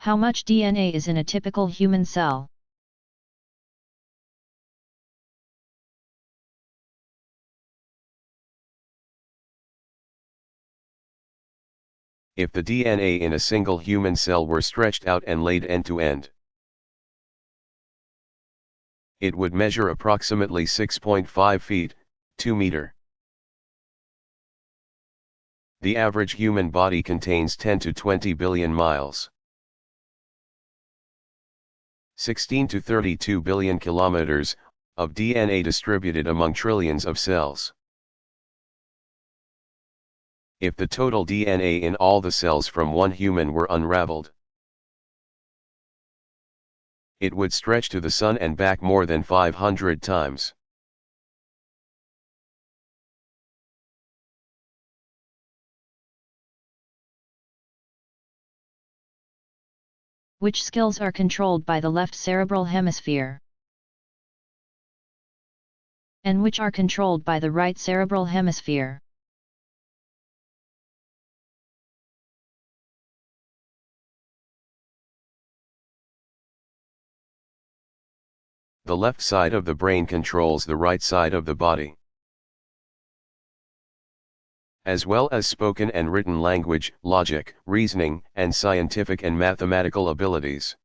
How much DNA is in a typical human cell? If the DNA in a single human cell were stretched out and laid end to end, it would measure approximately 6.5 feet, 2 meter. The average human body contains 10 to 20 billion miles. 16 to 32 billion kilometers of DNA distributed among trillions of cells. If the total DNA in all the cells from one human were unraveled, it would stretch to the sun and back more than 500 times. Which skills are controlled by the left cerebral hemisphere? And which are controlled by the right cerebral hemisphere? The left side of the brain controls the right side of the body, as well as spoken and written language, logic, reasoning, and scientific and mathematical abilities.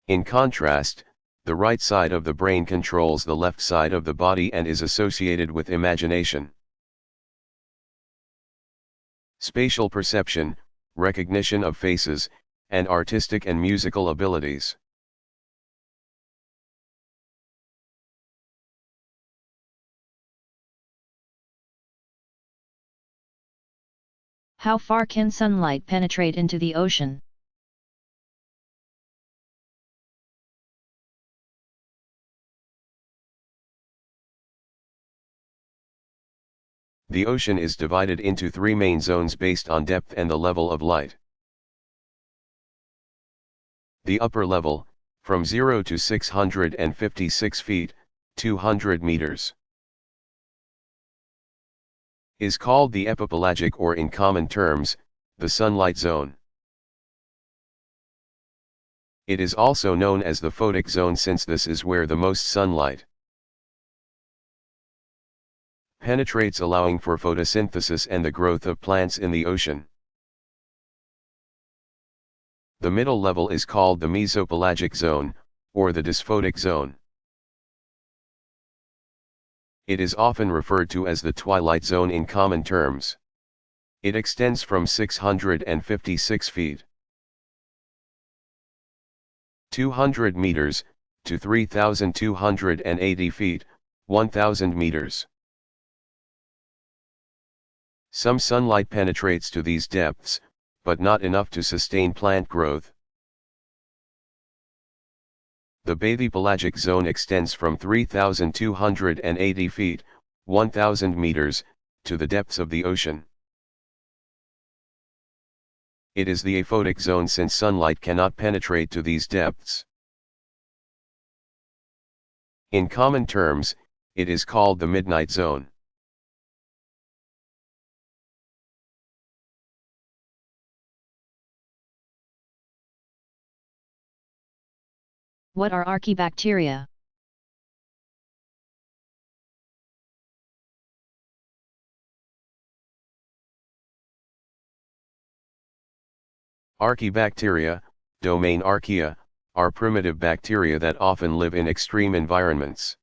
In contrast, the right side of the brain controls the left side of the body and is associated with imagination, spatial perception, recognition of faces, and artistic and musical abilities. How far can sunlight penetrate into the ocean? The ocean is divided into three main zones based on depth and the level of light. The upper level, from 0 to 656 feet, 200 meters, is called the epipelagic, or in common terms, the sunlight zone. It is also known as the photic zone since this is where the most sunlight penetrates, allowing for photosynthesis and the growth of plants in the ocean. The middle level is called the mesopelagic zone, or the dysphotic zone. It is often referred to as the twilight zone in common terms. It extends from 656 feet, 200 meters, to 3,280 feet, 1,000 meters. Some sunlight penetrates to these depths, but not enough to sustain plant growth. The bathypelagic zone extends from 3,280 feet, 1,000 meters, to the depths of the ocean. It is the aphotic zone since sunlight cannot penetrate to these depths. In common terms, it is called the midnight zone. What are archaebacteria? Archaebacteria, domain archaea, are primitive bacteria that often live in extreme environments.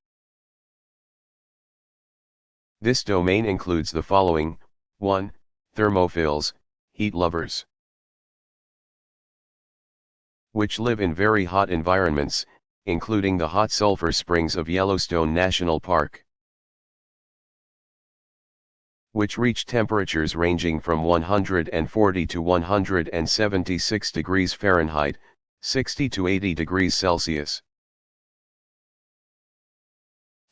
This domain includes the following: 1. Thermophils, heat lovers, which live in very hot environments, including the hot sulfur springs of Yellowstone National Park, which reach temperatures ranging from 140 to 176 degrees Fahrenheit, 60 to 80 degrees Celsius.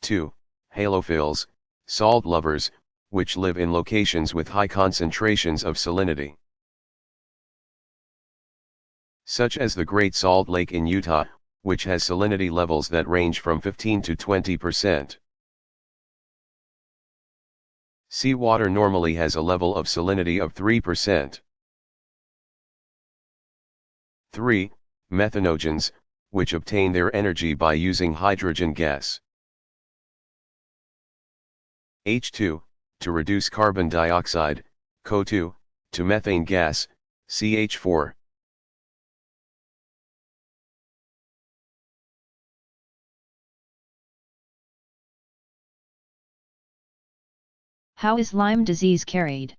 2. Halophils, salt lovers, which live in locations with high concentrations of salinity, such as the Great Salt Lake in Utah, which has salinity levels that range from 15 to 20%. Seawater normally has a level of salinity of 3%. 3. Methanogens, which obtain their energy by using hydrogen gas. H2, to reduce carbon dioxide, CO2, to methane gas, CH4. How is Lyme disease carried?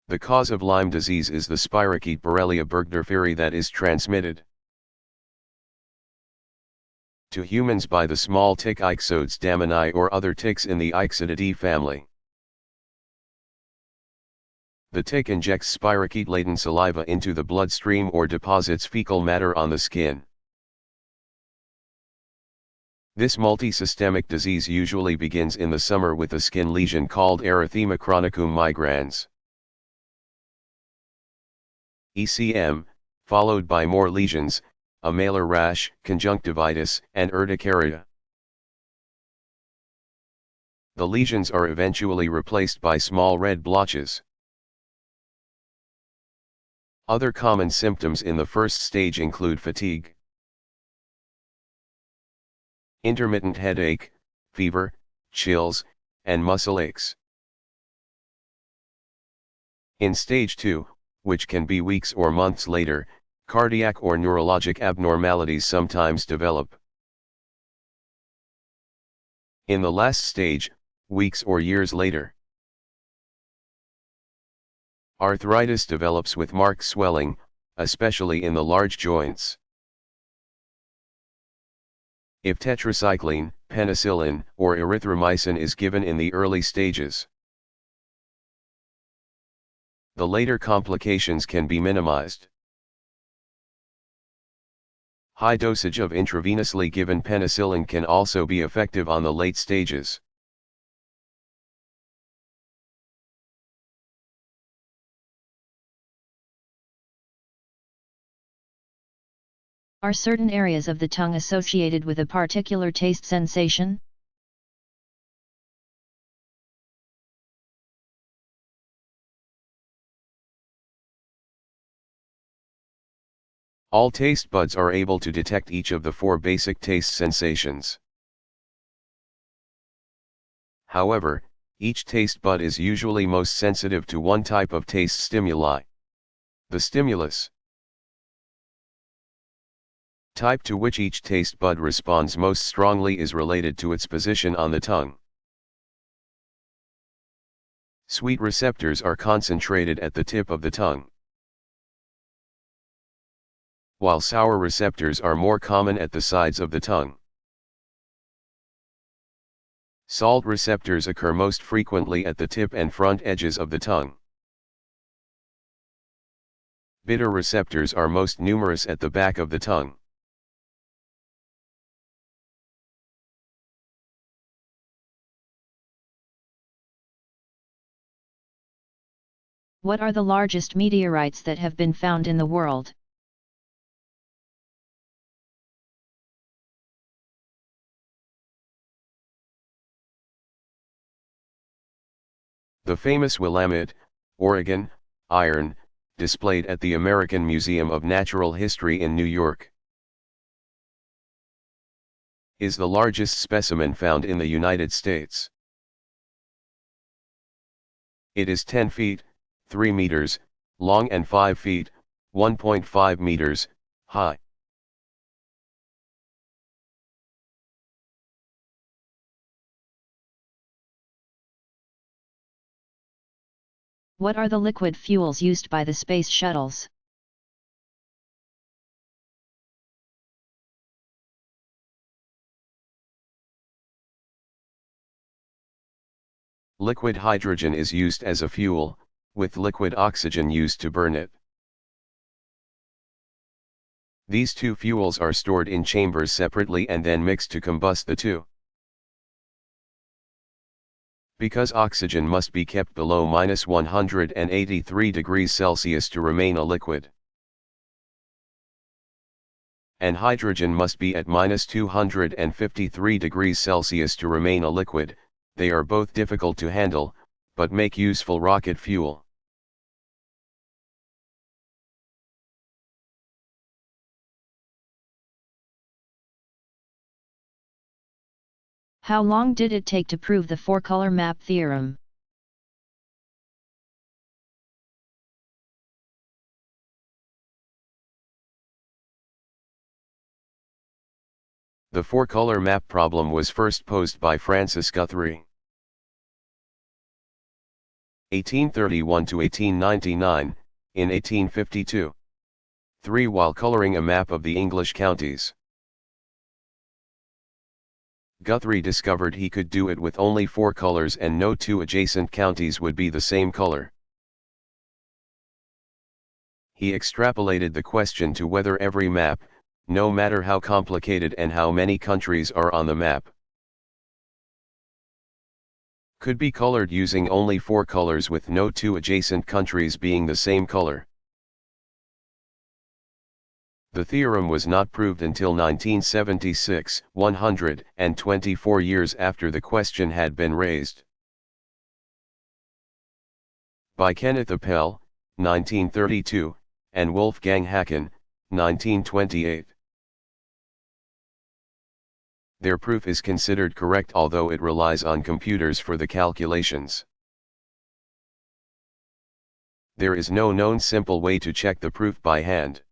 The cause of Lyme disease is the spirochete Borrelia burgdorferi that is transmitted to humans by the small tick Ixodes damini or other ticks in the Ixodidae family. The tick injects spirochete-laden saliva into the bloodstream or deposits fecal matter on the skin. This multisystemic disease usually begins in the summer with a skin lesion called erythema chronicum migrans. ECM, followed by more lesions, a malar rash, conjunctivitis, and urticaria. The lesions are eventually replaced by small red blotches. Other common symptoms in the first stage include fatigue, intermittent headache, fever, chills, and muscle aches. In stage 2, which can be weeks or months later, cardiac or neurologic abnormalities sometimes develop. In the last stage, weeks or years later, arthritis develops with marked swelling, especially in the large joints. If tetracycline, penicillin, or erythromycin is given in the early stages, the later complications can be minimized. High dosage of intravenously given penicillin can also be effective on the late stages. Are certain areas of the tongue associated with a particular taste sensation? All taste buds are able to detect each of the 4 basic taste sensations. However, each taste bud is usually most sensitive to one type of taste stimuli. The stimulus type to which each taste bud responds most strongly is related to its position on the tongue. Sweet receptors are concentrated at the tip of the tongue, while sour receptors are more common at the sides of the tongue. Salt receptors occur most frequently at the tip and front edges of the tongue. Bitter receptors are most numerous at the back of the tongue. What are the largest meteorites that have been found in the world? The famous Willamette, Oregon, iron, displayed at the American Museum of Natural History in New York, is the largest specimen found in the United States. It is 10 feet, 3 meters, long and 5 feet, 1.5 meters, high. What are the liquid fuels used by the space shuttles? Liquid hydrogen is used as a fuel, with liquid oxygen used to burn it. These two fuels are stored in chambers separately and then mixed to combust the two. Because oxygen must be kept below -183 degrees Celsius to remain a liquid, and hydrogen must be at minus 253 degrees Celsius to remain a liquid. They are both difficult to handle, but make useful rocket fuel. How long did it take to prove the four-color map theorem? The four-color map problem was first posed by Francis Guthrie. 1831 to 1899, in 1852. 3. While coloring a map of the English counties, Guthrie discovered he could do it with only 4 colors and no 2 adjacent counties would be the same color. He extrapolated the question to whether every map, no matter how complicated and how many countries are on the map, could be colored using only 4 colors with no 2 adjacent countries being the same color. The theorem was not proved until 1976, 124 years after the question had been raised. By Kenneth Appel, 1932, and Wolfgang Haken, 1928. Their proof is considered correct although it relies on computers for the calculations. There is no known simple way to check the proof by hand.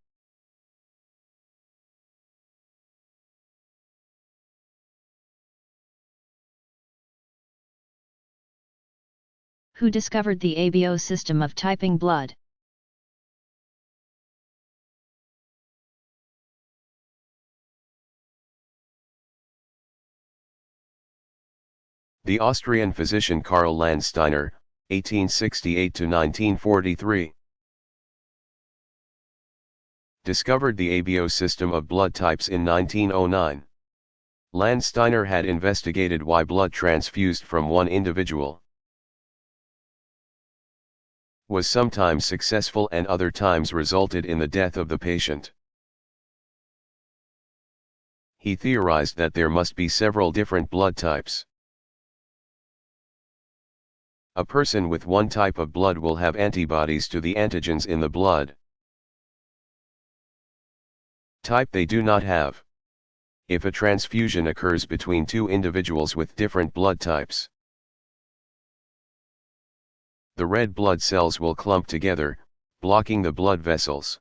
Who discovered the ABO system of typing blood? The Austrian physician Karl Landsteiner, 1868 to 1943. Discovered the ABO system of blood types in 1909. Landsteiner had investigated why blood transfused from one individual was sometimes successful and other times resulted in the death of the patient. He theorized that there must be several different blood types. A person with one type of blood will have antibodies to the antigens in the blood type they do not have. If a transfusion occurs between two individuals with different blood types, the red blood cells will clump together, blocking the blood vessels.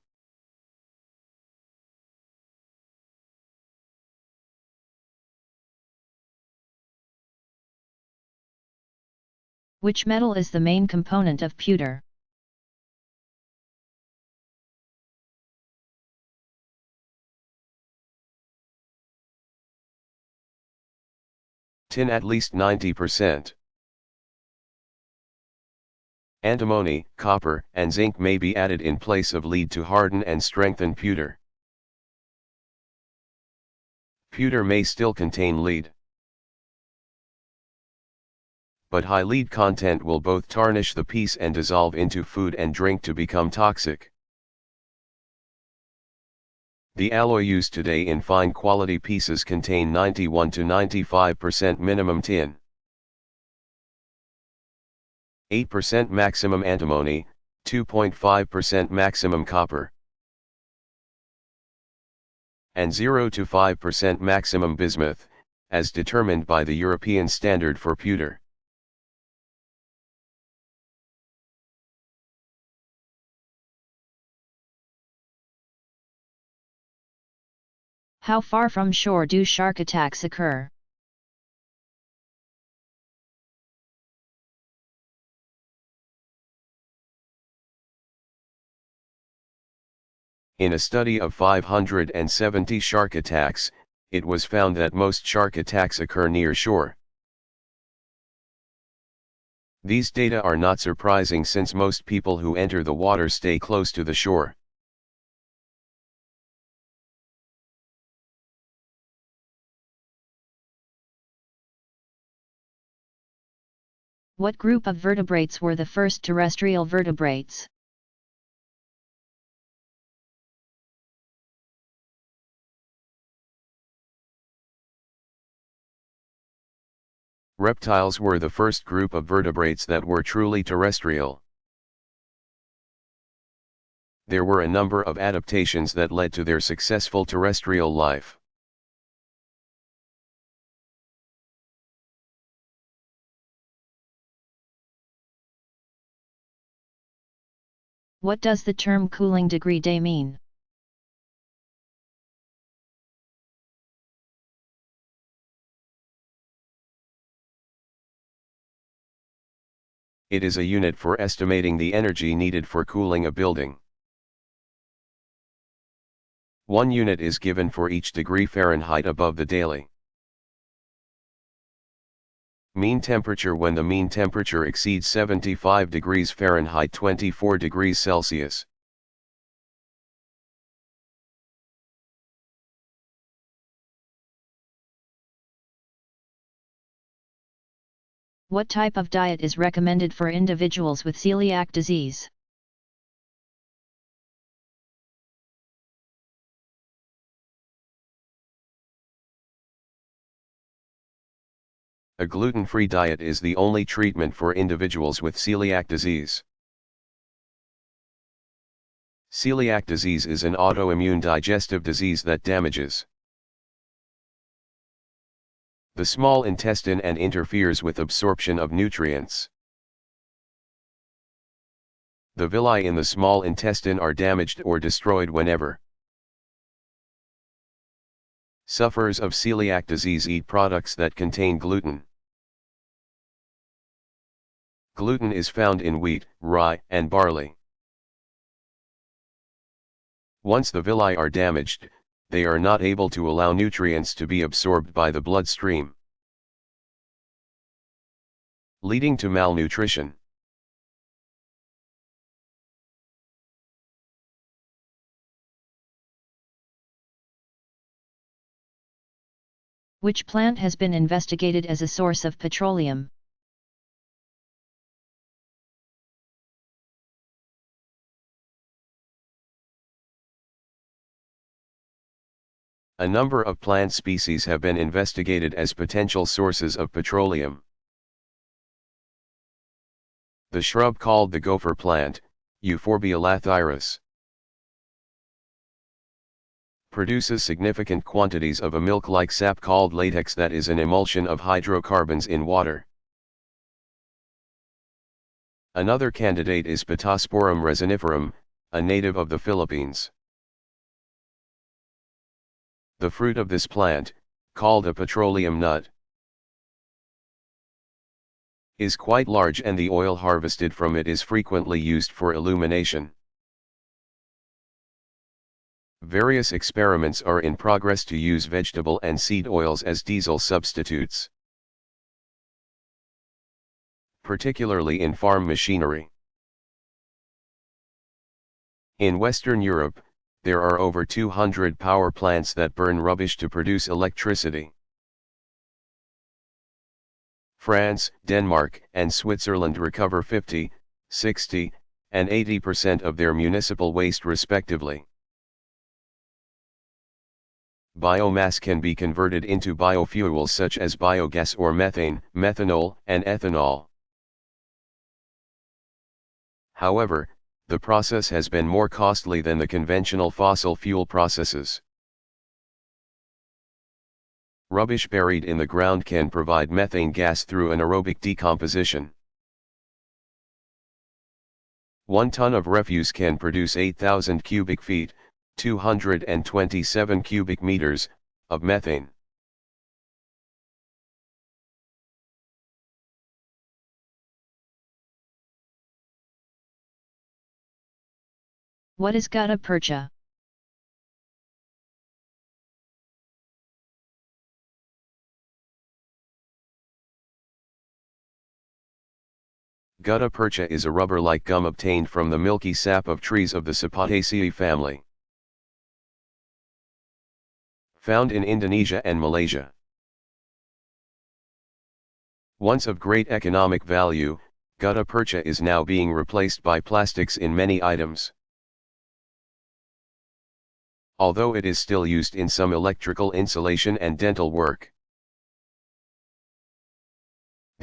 Which metal is the main component of pewter? Tin at least 90%. Antimony, copper, and zinc may be added in place of lead to harden and strengthen pewter. Pewter may still contain lead, but high lead content will both tarnish the piece and dissolve into food and drink to become toxic. The alloy used today in fine quality pieces contain 91 to 95% minimum tin, 8% maximum antimony, 2.5% maximum copper, and 0 to 5% maximum bismuth, as determined by the European standard for pewter. How far from shore do shark attacks occur? In a study of 570 shark attacks, it was found that most shark attacks occur near shore. These data are not surprising since most people who enter the water stay close to the shore. What group of vertebrates were the first terrestrial vertebrates? Reptiles were the first group of vertebrates that were truly terrestrial. There were a number of adaptations that led to their successful terrestrial life. What does the term cooling degree day mean? It is a unit for estimating the energy needed for cooling a building. 1 unit is given for each degree Fahrenheit above the daily mean temperature. When the mean temperature exceeds 75 degrees Fahrenheit 24 degrees Celsius. What type of diet is recommended for individuals with celiac disease? A gluten-free diet is the only treatment for individuals with celiac disease. Celiac disease is an autoimmune digestive disease that damages the small intestine and interferes with absorption of nutrients. The villi in the small intestine are damaged or destroyed whenever sufferers of celiac disease eat products that contain gluten. Gluten is found in wheat, rye, and barley. Once the villi are damaged, they are not able to allow nutrients to be absorbed by the bloodstream, leading to malnutrition. Which plant has been investigated as a source of petroleum? A number of plant species have been investigated as potential sources of petroleum. The shrub called the gopher plant, Euphorbia lathyrus, produces significant quantities of a milk-like sap called latex that is an emulsion of hydrocarbons in water. Another candidate is Pittosporum resiniferum, a native of the Philippines. The fruit of this plant, called a petroleum nut, is quite large and the oil harvested from it is frequently used for illumination. Various experiments are in progress to use vegetable and seed oils as diesel substitutes, particularly in farm machinery. In Western Europe, there are over 200 power plants that burn rubbish to produce electricity. France, Denmark, and Switzerland recover 50, 60, and 80% of their municipal waste respectively. Biomass can be converted into biofuels such as biogas or methane, methanol, and ethanol. However, the process has been more costly than the conventional fossil fuel processes. Rubbish buried in the ground can provide methane gas through anaerobic decomposition. 1 ton of refuse can produce 8,000 cubic feet, 227 cubic meters, of methane. What is gutta percha? Gutta percha is a rubber-like gum obtained from the milky sap of trees of the Sapataceae family. Found in Indonesia and Malaysia. Once of great economic value, gutta percha is now being replaced by plastics in many items. Although it is still used in some electrical insulation and dental work.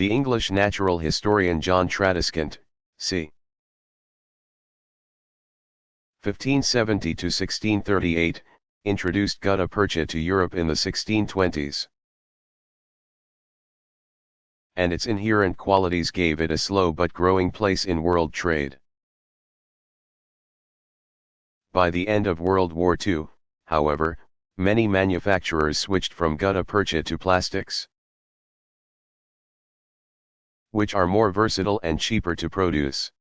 The English natural historian John Tradescant, c. 1570 to 1638, introduced gutta percha to Europe in the 1620s. And its inherent qualities gave it a slow but growing place in world trade. By the end of World War II, however, many manufacturers switched from gutta percha to plastics, which are more versatile and cheaper to produce.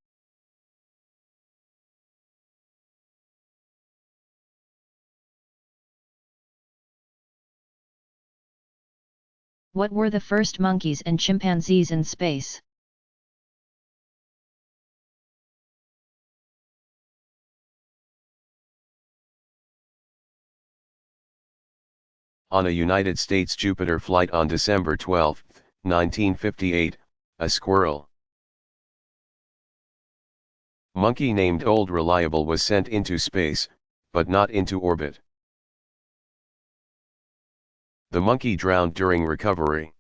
What were the first monkeys and chimpanzees in space? On a United States Jupiter flight on December 12, 1958, a squirrel monkey named Old Reliable was sent into space, but not into orbit. The monkey drowned during recovery.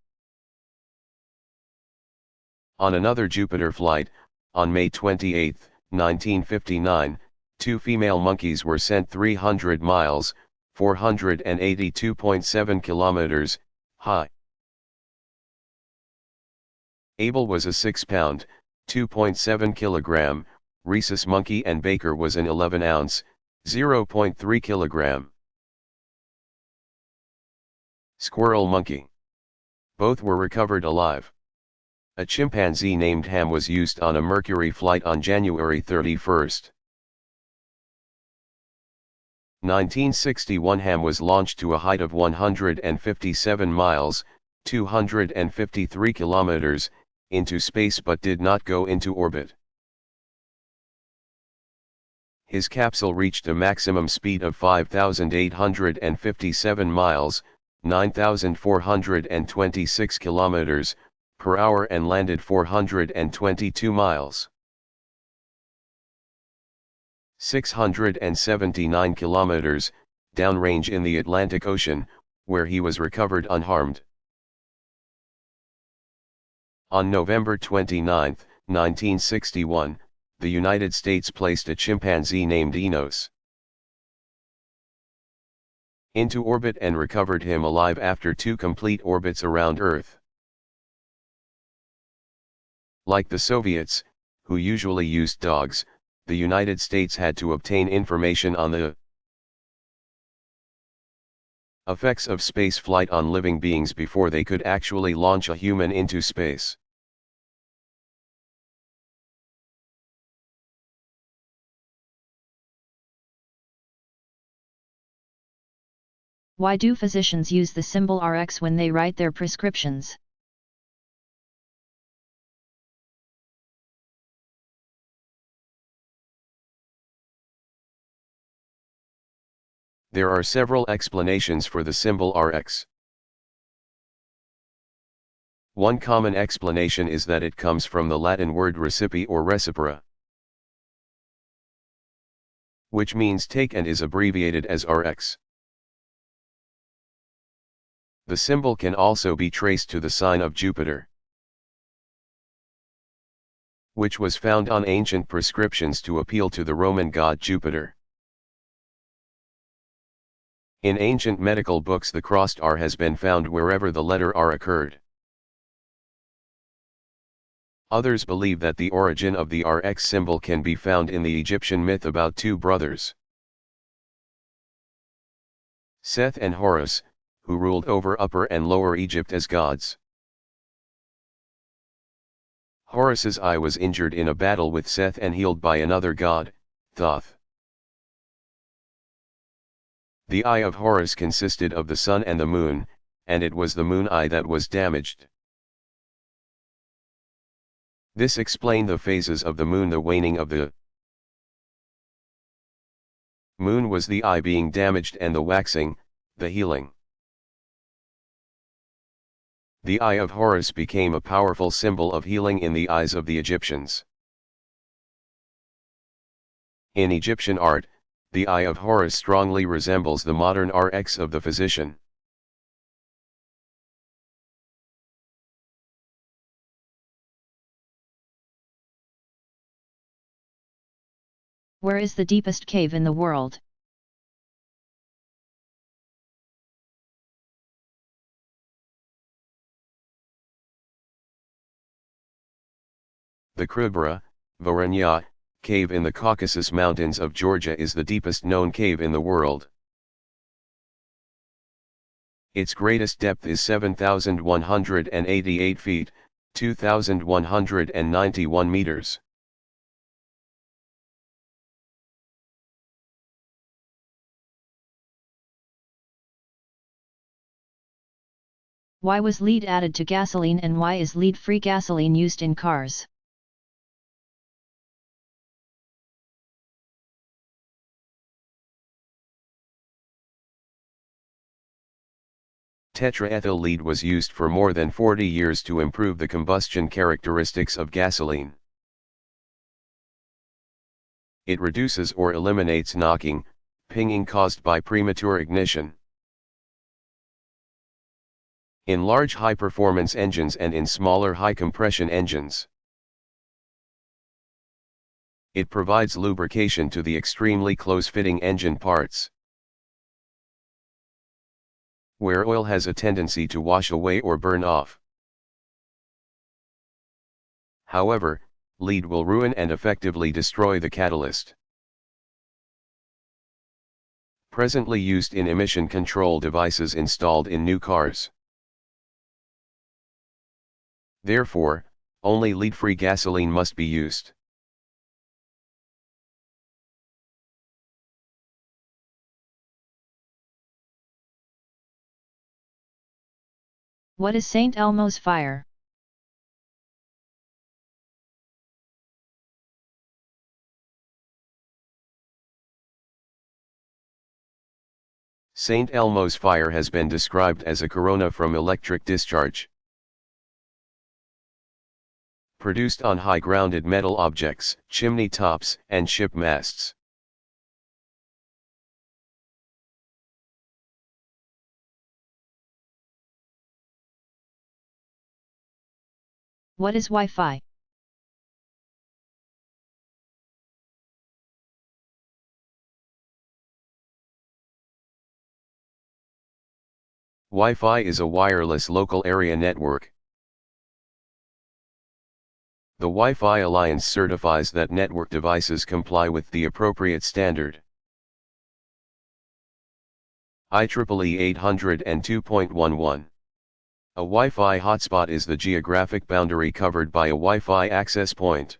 On another Jupiter flight, on May 28, 1959, two female monkeys were sent 300 miles, 482.7 kilometers, high. Abel was a 6-pound, 2.7 kilogram, rhesus monkey, and Baker was an 11-ounce, 0.3 kilogram. Squirrel monkey. Both were recovered alive. A chimpanzee named Ham was used on a Mercury flight on January 31. 1961. Ham was launched to a height of 157 miles, 253 kilometers, into space but did not go into orbit. His capsule reached a maximum speed of 5,857 miles, 9,426 kilometers, per hour and landed 422 miles. 679 kilometers, downrange in the Atlantic Ocean, where he was recovered unharmed. On November 29, 1961, the United States placed a chimpanzee named Enos into orbit and recovered him alive after 2 complete orbits around Earth. Like the Soviets, who usually used dogs, the United States had to obtain information on the effects of space flight on living beings before they could actually launch a human into space. Why do physicians use the symbol Rx when they write their prescriptions? There are several explanations for the symbol Rx. One common explanation is that it comes from the Latin word recipe or recipera, which means take and is abbreviated as Rx. The symbol can also be traced to the sign of Jupiter, which was found on ancient prescriptions to appeal to the Roman god Jupiter. In ancient medical books, the crossed R has been found wherever the letter R occurred. Others believe that the origin of the Rx symbol can be found in the Egyptian myth about two brothers, Seth and Horus, who ruled over Upper and Lower Egypt as gods. Horus's eye was injured in a battle with Seth and healed by another god, Thoth. The eye of Horus consisted of the sun and the moon, and it was the moon eye that was damaged. This explained the phases of the moon. The waning of the moon was the eye being damaged, and the waxing, the healing. The eye of Horus became a powerful symbol of healing in the eyes of the Egyptians. In Egyptian art, the eye of Horus strongly resembles the modern Rx of the physician. Where is the deepest cave in the world? The Krubra, Vorenya, cave in the Caucasus Mountains of Georgia is the deepest known cave in the world. Its greatest depth is 7,188 feet, 2,191 meters. Why was lead added to gasoline and why is lead-free gasoline used in cars? Tetraethyl lead was used for more than 40 years to improve the combustion characteristics of gasoline. It reduces or eliminates knocking, pinging caused by premature ignition. In large high-performance engines and in smaller high-compression engines. It provides lubrication to the extremely close-fitting engine parts. Where oil has a tendency to wash away or burn off. However, lead will ruin and effectively destroy the catalyst. Presently used in emission control devices installed in new cars. Therefore, only lead-free gasoline must be used. What is St. Elmo's fire? St. Elmo's fire has been described as a corona from electric discharge, produced on high-grounded metal objects, chimney tops, and ship masts. What is Wi-Fi? Wi-Fi is a wireless local area network. The Wi-Fi Alliance certifies that network devices comply with the appropriate standard. IEEE 802.11. A Wi-Fi hotspot is the geographic boundary covered by a Wi-Fi access point.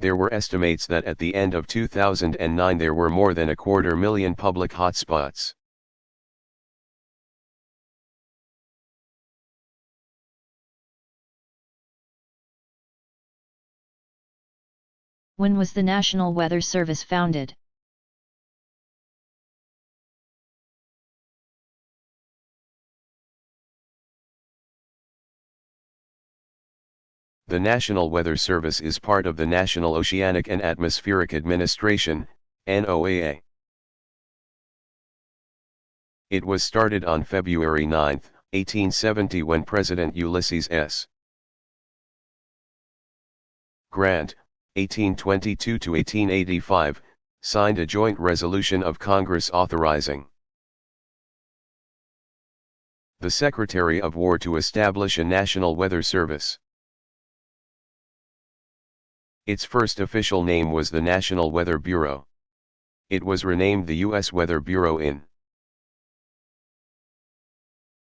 There were estimates that at the end of 2009 there were more than 250,000 public hotspots. When was the National Weather Service founded? The National Weather Service is part of the National Oceanic and Atmospheric Administration, NOAA. It was started on February 9, 1870 when President Ulysses S. Grant, 1822–1885, signed a joint resolution of Congress authorizing the Secretary of War to establish a National Weather Service. Its first official name was the National Weather Bureau. It was renamed the U.S. Weather Bureau in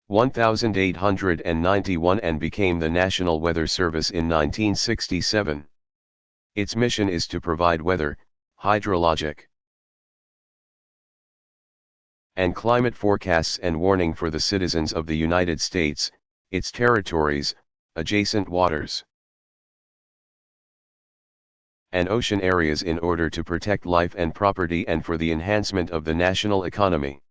1891 and became the National Weather Service in 1967. Its mission is to provide weather, hydrologic, and climate forecasts and warning for the citizens of the United States, its territories, adjacent waters, and ocean areas in order to protect life and property and for the enhancement of the national economy.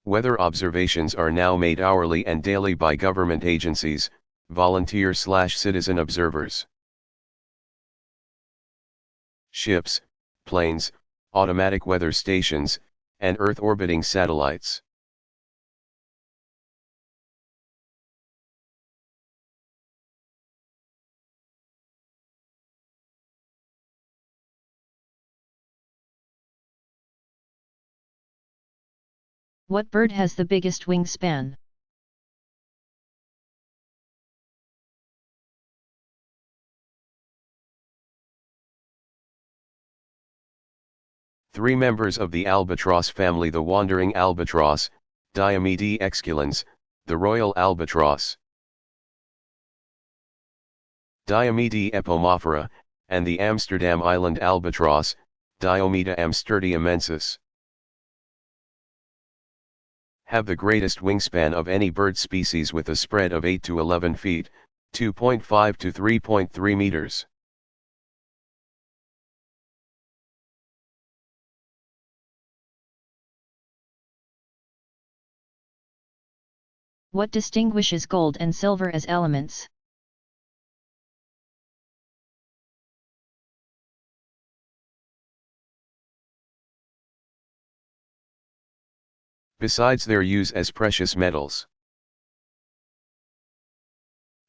Weather observations are now made hourly and daily by government agencies, volunteer/citizen observers, ships, planes, automatic weather stations, and Earth-orbiting satellites. What bird has the biggest wingspan? Three members of the albatross family: the wandering albatross, Diomede exculans, the royal albatross, Diomede epomophora, and the Amsterdam island albatross, Diomeda amsterdiamensis. Have the greatest wingspan of any bird species with a spread of 8 to 11 feet, 2.5 to 3.3 meters. What distinguishes gold and silver as elements? Besides their use as precious metals,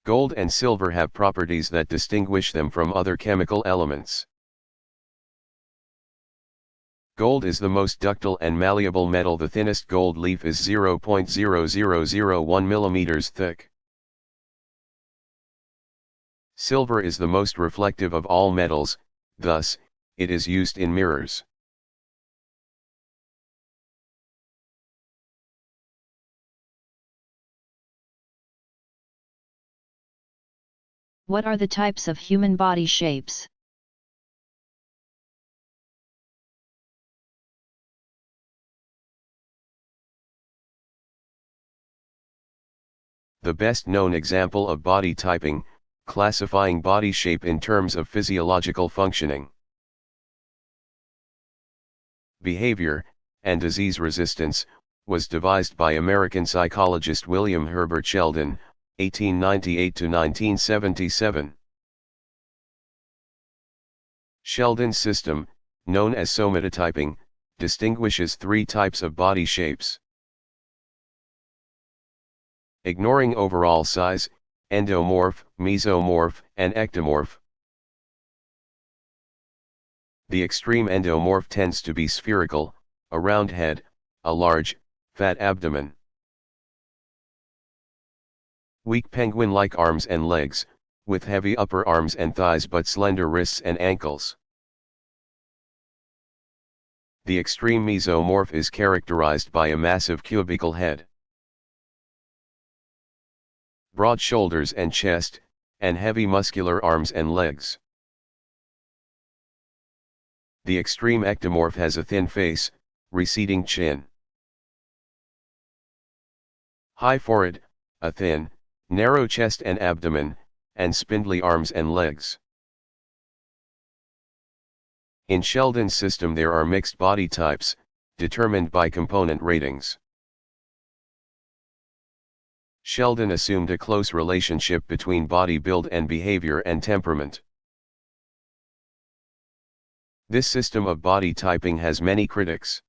gold and silver have properties that distinguish them from other chemical elements. Gold is the most ductile and malleable metal. The thinnest gold leaf is 0.0001 mm thick. Silver is the most reflective of all metals, thus, it is used in mirrors. What are the types of human body shapes? The best known example of body typing, classifying body shape in terms of physiological functioning, behavior, and disease resistance, was devised by American psychologist William Herbert Sheldon, 1898 to 1977. Sheldon's system, known as somatotyping, distinguishes three types of body shapes. Ignoring overall size, endomorph, mesomorph, and ectomorph. The extreme endomorph tends to be spherical, a round head, a large, fat abdomen. Weak penguin-like arms and legs, with heavy upper arms and thighs but slender wrists and ankles. The extreme mesomorph is characterized by a massive cubical head, broad shoulders and chest, and heavy muscular arms and legs. The extreme ectomorph has a thin face, receding chin, high forehead, a thin, narrow chest and abdomen, and spindly arms and legs. In Sheldon's system there are mixed body types, determined by component ratings. Sheldon assumed a close relationship between body build and behavior and temperament. This system of body typing has many critics.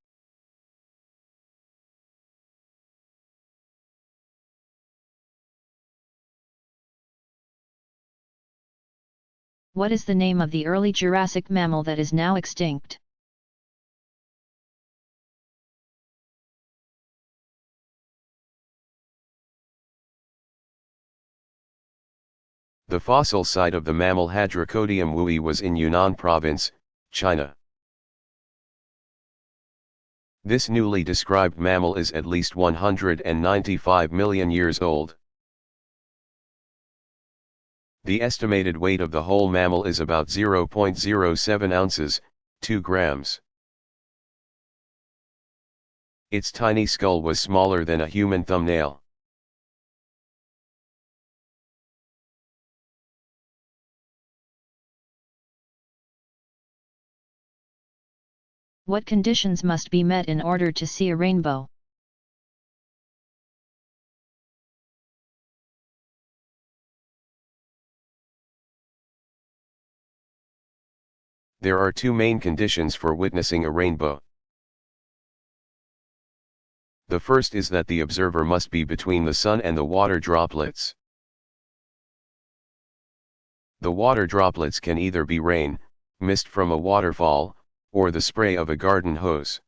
What is the name of the early Jurassic mammal that is now extinct? The fossil site of the mammal Hadrocodium wui was in Yunnan province, China. This newly described mammal is at least 195 million years old. The estimated weight of the whole mammal is about 0.07 ounces, 2 grams. Its tiny skull was smaller than a human thumbnail. What conditions must be met in order to see a rainbow? There are two main conditions for witnessing a rainbow. The first is that the observer must be between the sun and the water droplets. The water droplets can either be rain, mist from a waterfall, or the spray of a garden hose.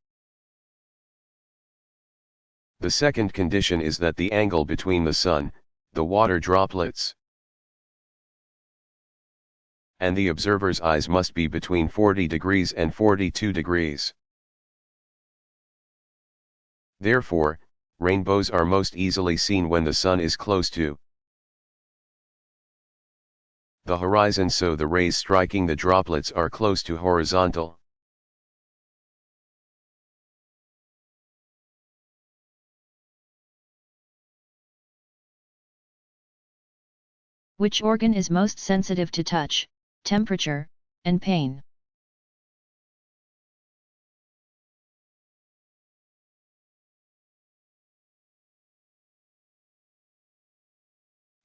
The second condition is that the angle between the sun, the water droplets, and the observer's eyes must be between 40 degrees and 42 degrees. Therefore, rainbows are most easily seen when the sun is close to the horizon, so the rays striking the droplets are close to horizontal. Which organ is most sensitive to touch, temperature, and pain?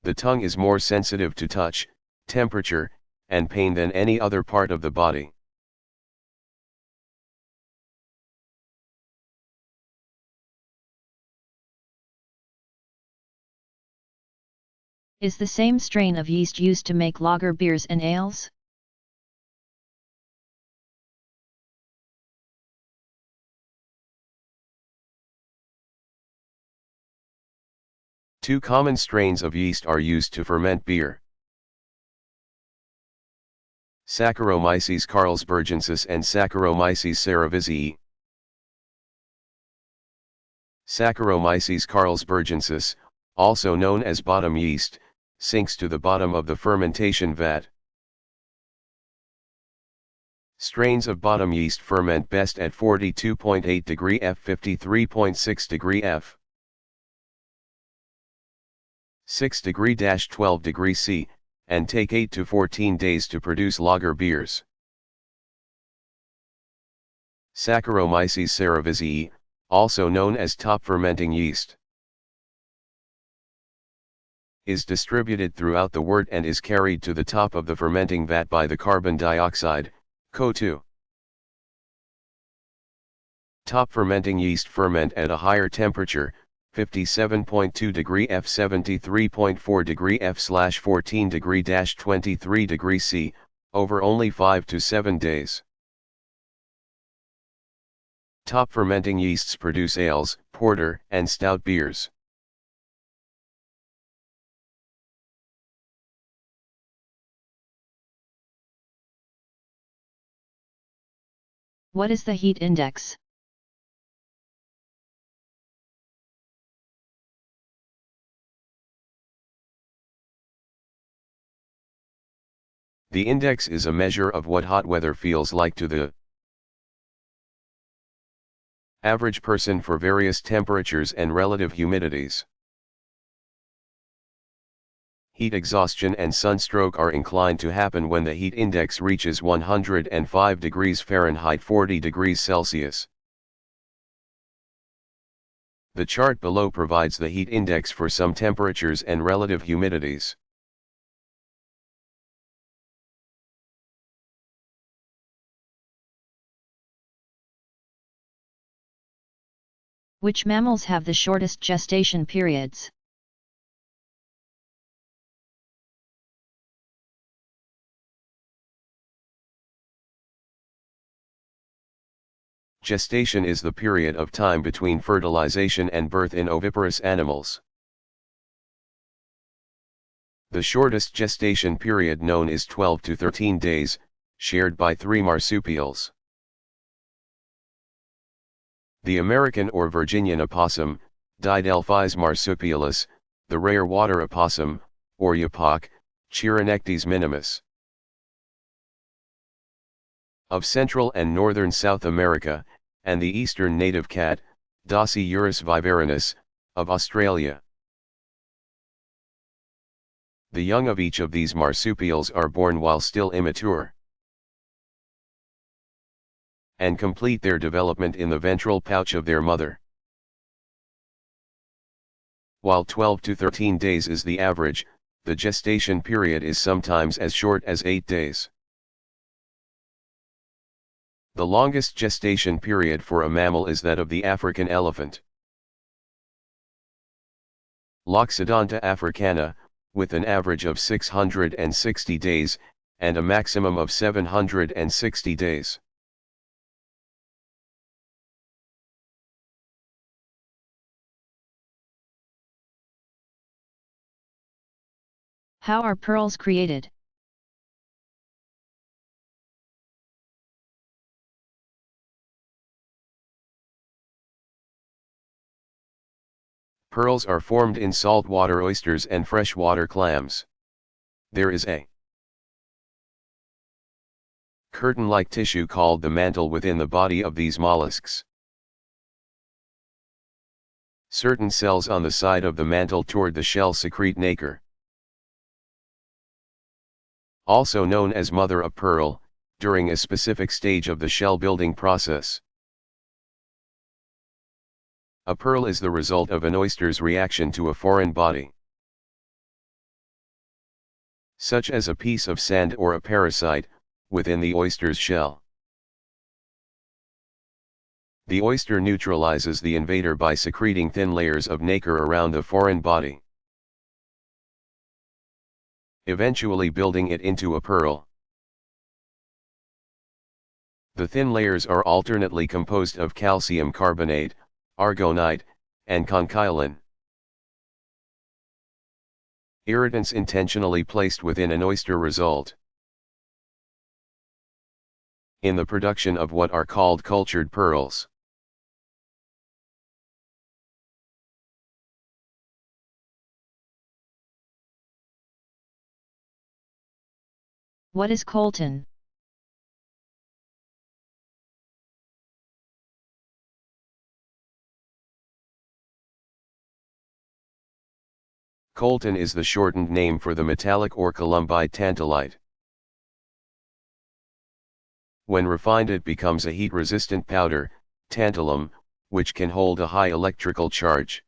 The tongue is more sensitive to touch, temperature, and pain than any other part of the body. Is the same strain of yeast used to make lager beers and ales? Two common strains of yeast are used to ferment beer: Saccharomyces carlsbergensis and Saccharomyces cerevisiae. Saccharomyces carlsbergensis, also known as bottom yeast, sinks to the bottom of the fermentation vat. Strains of bottom yeast ferment best at 42.8 degree F, 53.6 degree F, 6 degree-12 degree C, and take 8 to 14 days to produce lager beers. Saccharomyces cerevisiae, also known as top fermenting yeast, is distributed throughout the wort and is carried to the top of the fermenting vat by the carbon dioxide, CO2. Top fermenting yeast ferment at a higher temperature, 57.2 degree F, 73.4 degree F/14 degree-23 degree C, over only 5 to 7 days. Top fermenting yeasts produce ales, porter, and stout beers. What is the heat index? The index is a measure of what hot weather feels like to the average person for various temperatures and relative humidities. Heat exhaustion and sunstroke are inclined to happen when the heat index reaches 105 degrees Fahrenheit, 40 degrees Celsius. The chart below provides the heat index for some temperatures and relative humidities. Which mammals have the shortest gestation periods? Gestation is the period of time between fertilization and birth in oviparous animals. The shortest gestation period known is 12 to 13 days, shared by 3 marsupials. The American or Virginian opossum, Didelphis marsupialis, the rare water opossum, or yapak, Chironectes minimus. Of Central and Northern South America, and the eastern native cat, Dosiurus vivarinus, of Australia. The young of each of these marsupials are born while still immature, and complete their development in the ventral pouch of their mother. While 12 to 13 days is the average, the gestation period is sometimes as short as 8 days. The longest gestation period for a mammal is that of the African elephant, Loxodonta africana, with an average of 660 days, and a maximum of 760 days. How are pearls created? Pearls are formed in saltwater oysters and freshwater clams. There is a curtain-like tissue called the mantle within the body of these mollusks. Certain cells on the side of the mantle toward the shell secrete nacre, also known as mother of pearl, during a specific stage of the shell building process. A pearl is the result of an oyster's reaction to a foreign body, such as a piece of sand or a parasite, within the oyster's shell. The oyster neutralizes the invader by secreting thin layers of nacre around the foreign body, eventually building it into a pearl. The thin layers are alternately composed of calcium carbonate, argonite, and conchiolin. Irritants intentionally placed within an oyster result in the production of what are called cultured pearls. What is coltan? Coltan is the shortened name for the metallic or columbide tantalite. When refined it becomes a heat-resistant powder, tantalum, which can hold a high electrical charge.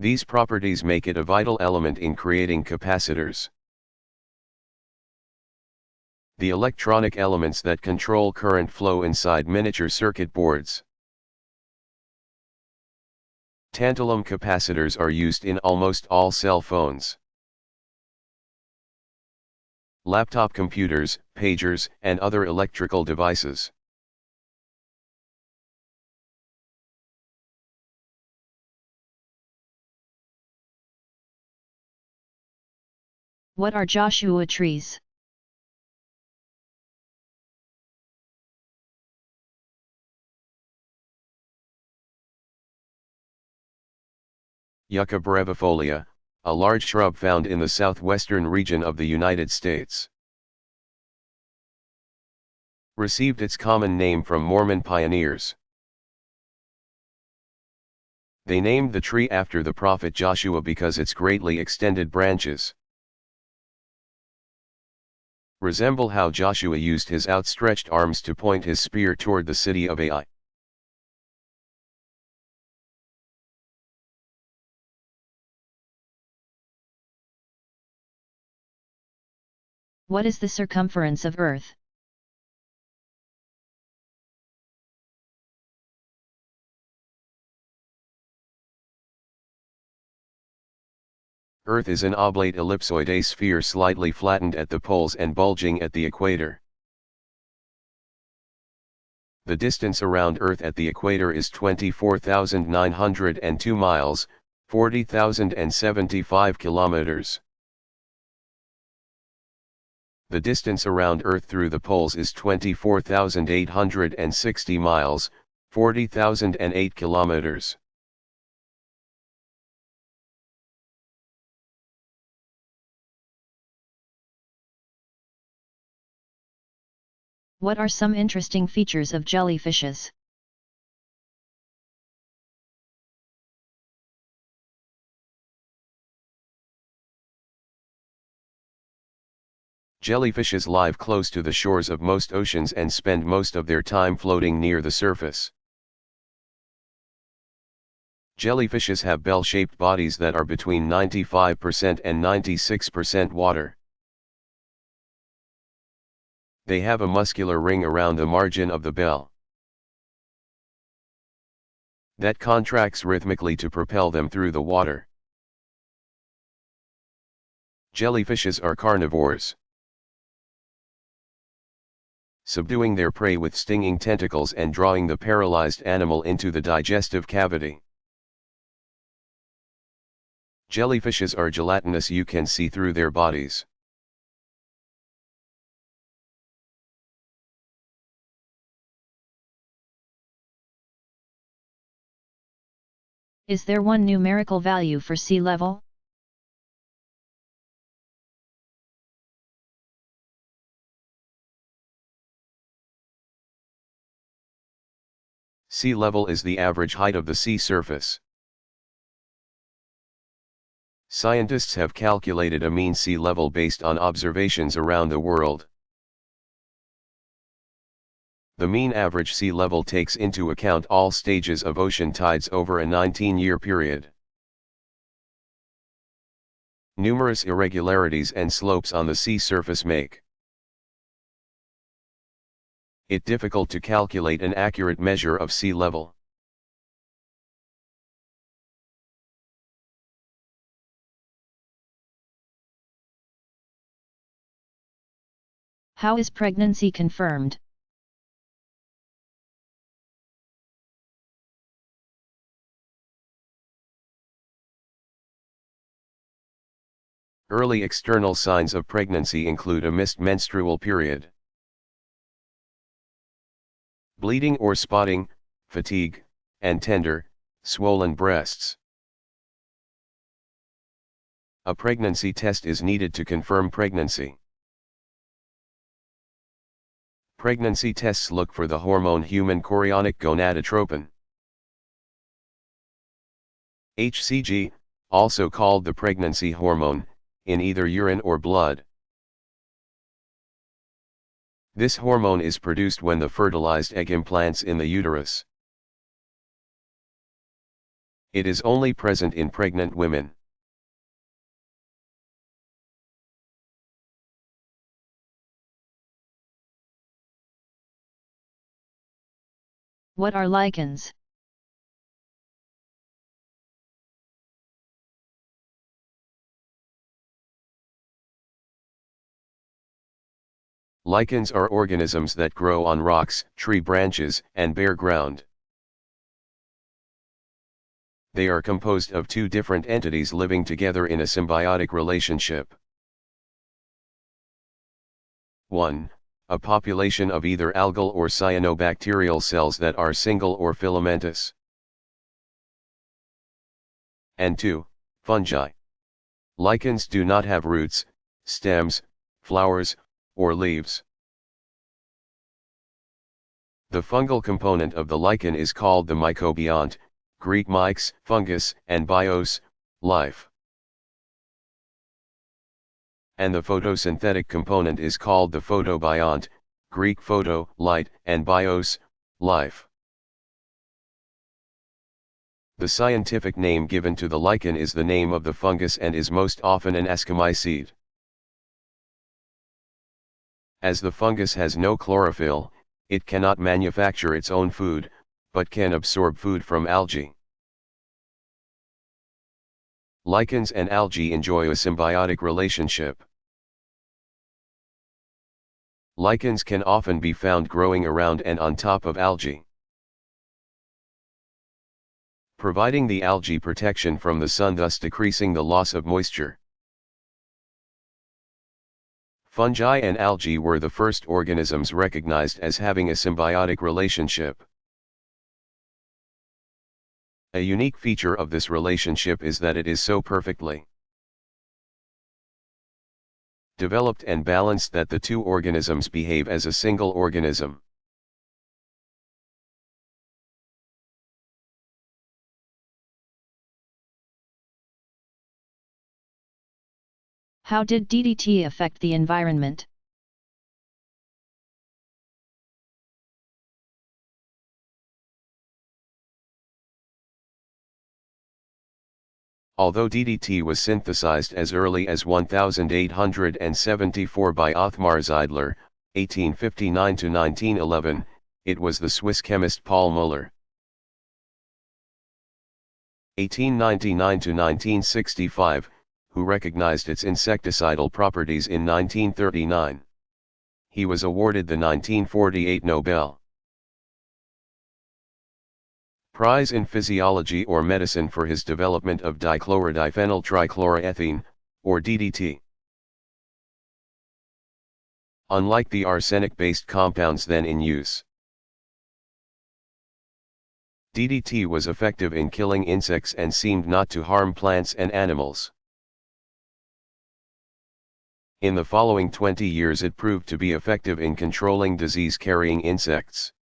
These properties make it a vital element in creating capacitors, the electronic elements that control current flow inside miniature circuit boards. Tantalum capacitors are used in almost all cell phones, laptop computers, pagers, and other electrical devices. What are Joshua trees? Yucca brevifolia, a large shrub found in the southwestern region of the United States. Received its common name from Mormon pioneers. They named the tree after the prophet Joshua because its greatly extended branches resemble how Joshua used his outstretched arms to point his spear toward the city of Ai. What is the circumference of Earth? Earth is an oblate ellipsoid sphere slightly flattened at the poles and bulging at the equator. The distance around Earth at the equator is 24,902 miles, 40,075 kilometers. The distance around Earth through the poles is 24,860 miles, 40,008 kilometers. What are some interesting features of jellyfishes? Jellyfishes live close to the shores of most oceans and spend most of their time floating near the surface. Jellyfishes have bell-shaped bodies that are between 95% and 96% water. They have a muscular ring around the margin of the bell that contracts rhythmically to propel them through the water. Jellyfishes are carnivores, subduing their prey with stinging tentacles and drawing the paralyzed animal into the digestive cavity. Jellyfishes are gelatinous, you can see through their bodies. Is there one numerical value for sea level? Sea level is the average height of the sea surface. Scientists have calculated a mean sea level based on observations around the world. The mean average sea level takes into account all stages of ocean tides over a 19-year period. Numerous irregularities and slopes on the sea surface make it difficult to calculate an accurate measure of sea level. How is pregnancy confirmed? Early external signs of pregnancy include a missed menstrual period, bleeding or spotting, fatigue, and tender, swollen breasts. A pregnancy test is needed to confirm pregnancy. Pregnancy tests look for the hormone human chorionic gonadotropin. HCG, also called the pregnancy hormone, in either urine or blood. This hormone is produced when the fertilized egg implants in the uterus. It is only present in pregnant women. What are lichens? Lichens are organisms that grow on rocks, tree branches, and bare ground. They are composed of two different entities living together in a symbiotic relationship. 1. A population of either algal or cyanobacterial cells that are single or filamentous. And 2. Fungi. Lichens do not have roots, stems, flowers, or leaves. The fungal component of the lichen is called the mycobiont, Greek myx, fungus, and bios, life. And the photosynthetic component is called the photobiont, Greek photo, light, and bios, life. The scientific name given to the lichen is the name of the fungus and is most often an ascomycete. As the fungus has no chlorophyll, it cannot manufacture its own food, but can absorb food from algae. Lichens and algae enjoy a symbiotic relationship. Lichens can often be found growing around and on top of algae, providing the algae protection from the sun, thus decreasing the loss of moisture. Fungi and algae were the first organisms recognized as having a symbiotic relationship. A unique feature of this relationship is that it is so perfectly developed and balanced that the two organisms behave as a single organism. How did DDT affect the environment? Although DDT was synthesized as early as 1874 by Othmar Zeidler, 1859 to 1911, it was the Swiss chemist Paul Müller, 1899 to 1965, who recognized its insecticidal properties in 1939. He was awarded the 1948 Nobel Prize in Physiology or Medicine for his development of dichlorodiphenyl trichloroethene, or DDT. Unlike the arsenic-based compounds then in use, DDT was effective in killing insects and seemed not to harm plants and animals. In the following 20 years it proved to be effective in controlling disease-carrying insects.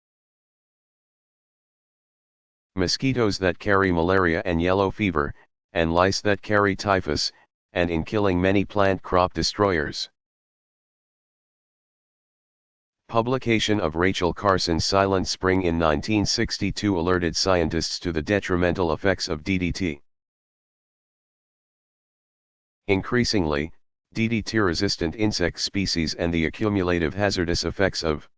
Mosquitoes that carry malaria and yellow fever, and lice that carry typhus, and in killing many plant crop destroyers. Publication of Rachel Carson's Silent Spring in 1962 alerted scientists to the detrimental effects of DDT. Increasingly, DDT-resistant insect species and the accumulative hazardous effects of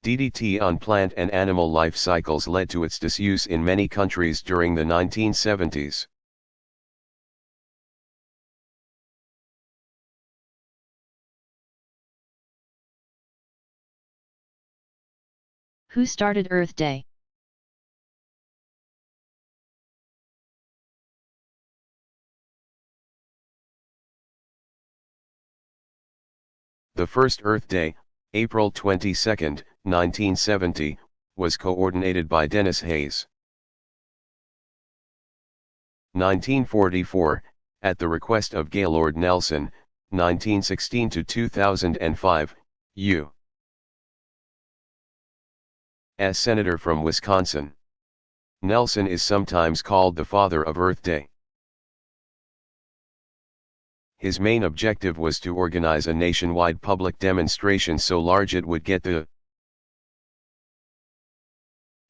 DDT on plant and animal life cycles led to its disuse in many countries during the 1970s. Who started Earth Day? The first Earth Day, April 22, 1970, was coordinated by Dennis Hayes. 1944, at the request of Gaylord Nelson, 1916 to 2005, U.S. Senator from Wisconsin. Nelson is sometimes called the father of Earth Day. His main objective was to organize a nationwide public demonstration so large it would get the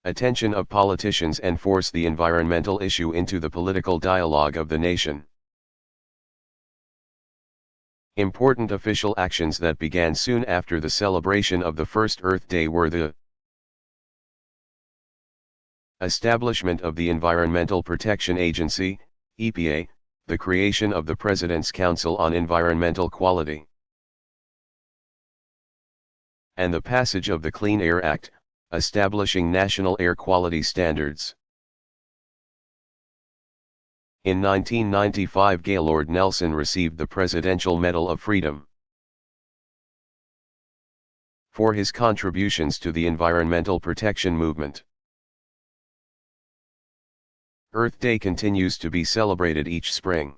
attention of politicians and force the environmental issue into the political dialogue of the nation. Important official actions that began soon after the celebration of the first Earth Day were the establishment of the Environmental Protection Agency, EPA, the creation of the President's Council on Environmental Quality, and the passage of the Clean Air Act, establishing national air quality standards. In 1995, Gaylord Nelson received the Presidential Medal of Freedom for his contributions to the environmental protection movement. Earth Day continues to be celebrated each spring.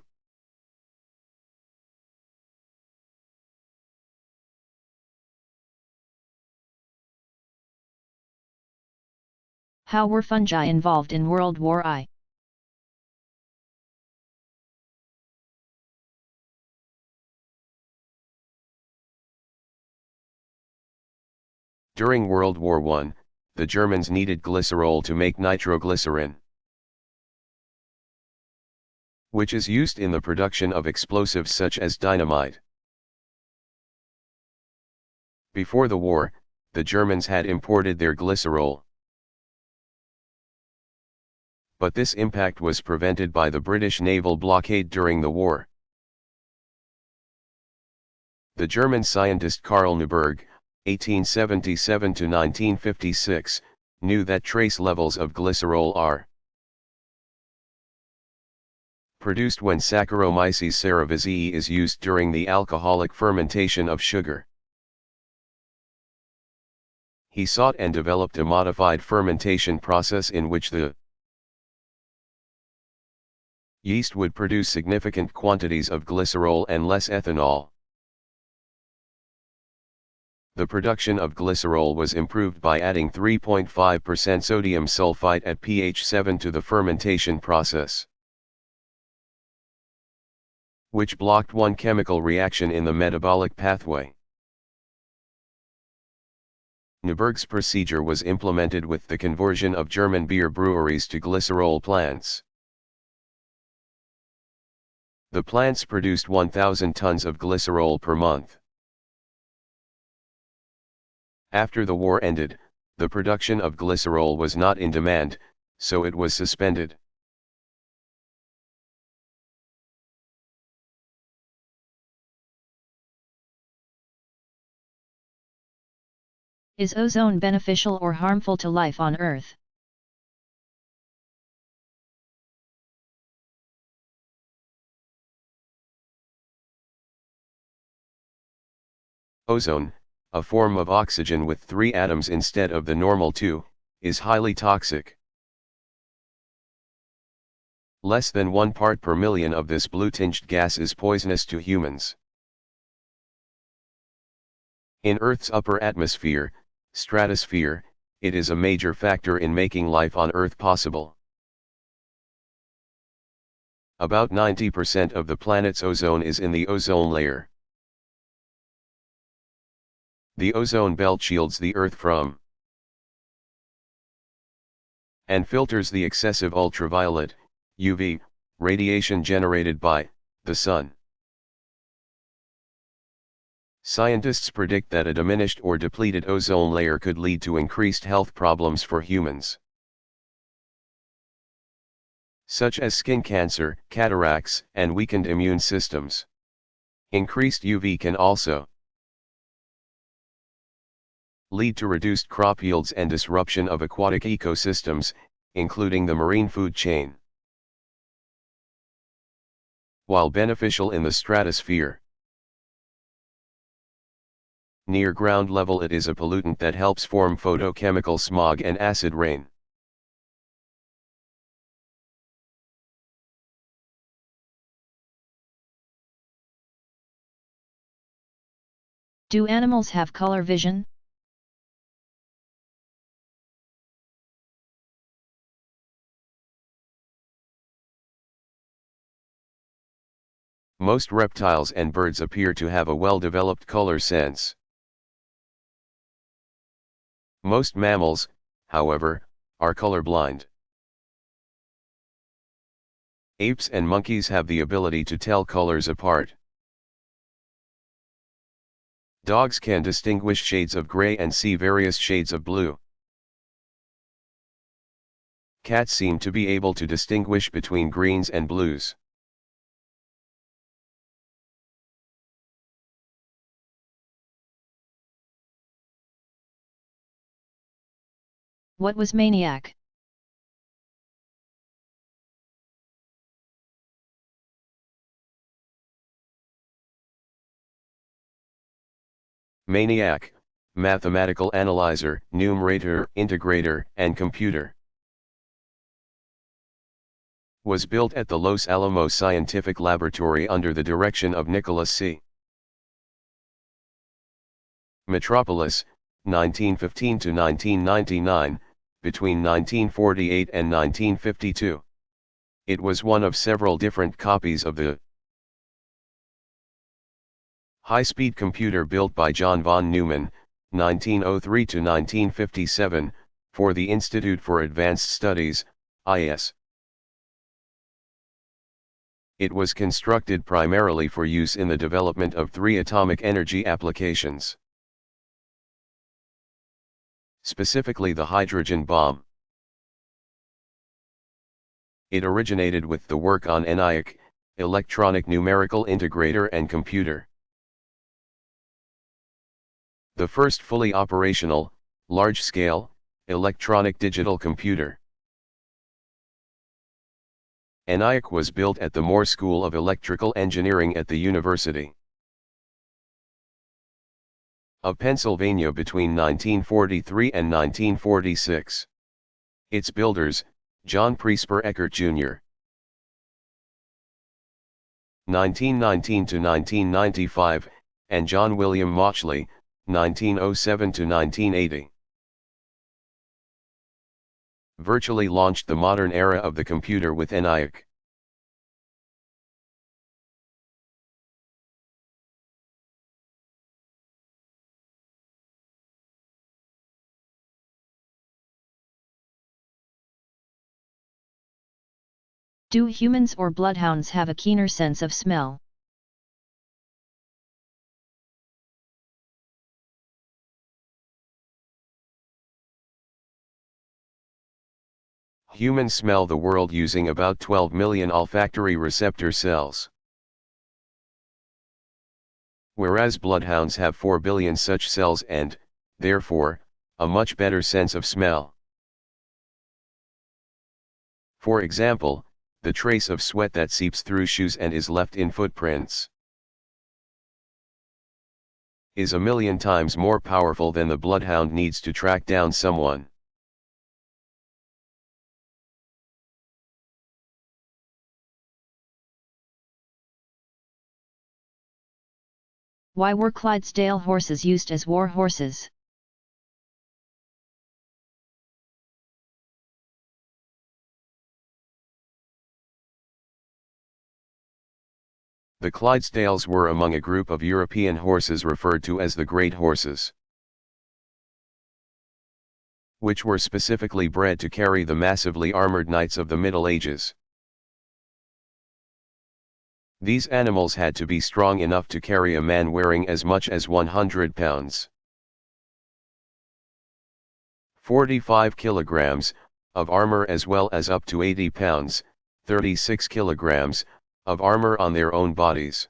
How were fungi involved in World War I? During World War I, the Germans needed glycerol to make nitroglycerin, which is used in the production of explosives such as dynamite. Before the war, the Germans had imported their glycerol, but this impact was prevented by the British naval blockade during the war. The German scientist Karl Neuberg, 1877 to 1956, knew that trace levels of glycerol are produced when Saccharomyces cerevisiae is used during the alcoholic fermentation of sugar. He sought and developed a modified fermentation process in which the yeast would produce significant quantities of glycerol and less ethanol. The production of glycerol was improved by adding 3.5% sodium sulfite at pH 7 to the fermentation process, which blocked one chemical reaction in the metabolic pathway. Neuberg's procedure was implemented with the conversion of German beer breweries to glycerol plants. The plants produced 1,000 tons of glycerol per month. After the war ended, the production of glycerol was not in demand, so it was suspended. Is ozone beneficial or harmful to life on Earth? Ozone, a form of oxygen with 3 atoms instead of the normal 2, is highly toxic. Less than 1 part per million of this blue-tinged gas is poisonous to humans. In Earth's upper atmosphere, stratosphere, it is a major factor in making life on Earth possible. About 90% of the planet's ozone is in the ozone layer. The ozone belt shields the Earth from and filters the excessive ultraviolet, UV, radiation generated by the sun. Scientists predict that a diminished or depleted ozone layer could lead to increased health problems for humans, such as skin cancer, cataracts, and weakened immune systems. Increased UV can also lead to reduced crop yields and disruption of aquatic ecosystems, including the marine food chain. While beneficial in the stratosphere, near ground level it is a pollutant that helps form photochemical smog and acid rain. Do animals have color vision? Most reptiles and birds appear to have a well-developed color sense. Most mammals, however, are colorblind. Apes and monkeys have the ability to tell colors apart. Dogs can distinguish shades of gray and see various shades of blue. Cats seem to be able to distinguish between greens and blues. What was Maniac? Maniac, mathematical analyzer, numerator, integrator, and computer. Was built at the Los Alamos Scientific Laboratory under the direction of Nicholas C. Metropolis, 1915 to 1999, between 1948 and 1952. It was one of several different copies of the high-speed computer built by John von Neumann, 1903 to 1957, for the Institute for Advanced Studies, IS. It was constructed primarily for use in the development of 3 atomic energy applications, specifically the hydrogen bomb. It originated with the work on ENIAC, electronic numerical integrator and computer. The first fully operational, large-scale, electronic digital computer. ENIAC was built at the Moore School of Electrical Engineering at the University of Pennsylvania between 1943 and 1946. Its builders, John Presper Eckert Jr. 1919 to 1995, and John William Mauchly, 1907 to 1980. Virtually launched the modern era of the computer with ENIAC. Do humans or bloodhounds have a keener sense of smell? Humans smell the world using about 12 million olfactory receptor cells, whereas bloodhounds have 4 billion such cells and, therefore, a much better sense of smell. For example, the trace of sweat that seeps through shoes and is left in footprints is a million times more powerful than the bloodhound needs to track down someone. Why were Clydesdale horses used as war horses? The Clydesdales were among a group of European horses referred to as the Great Horses, which were specifically bred to carry the massively armored knights of the Middle Ages. These animals had to be strong enough to carry a man wearing as much as 100 pounds. 45 kilograms, of armor as well as up to 80 pounds, 36 kilograms, of armor on their own bodies.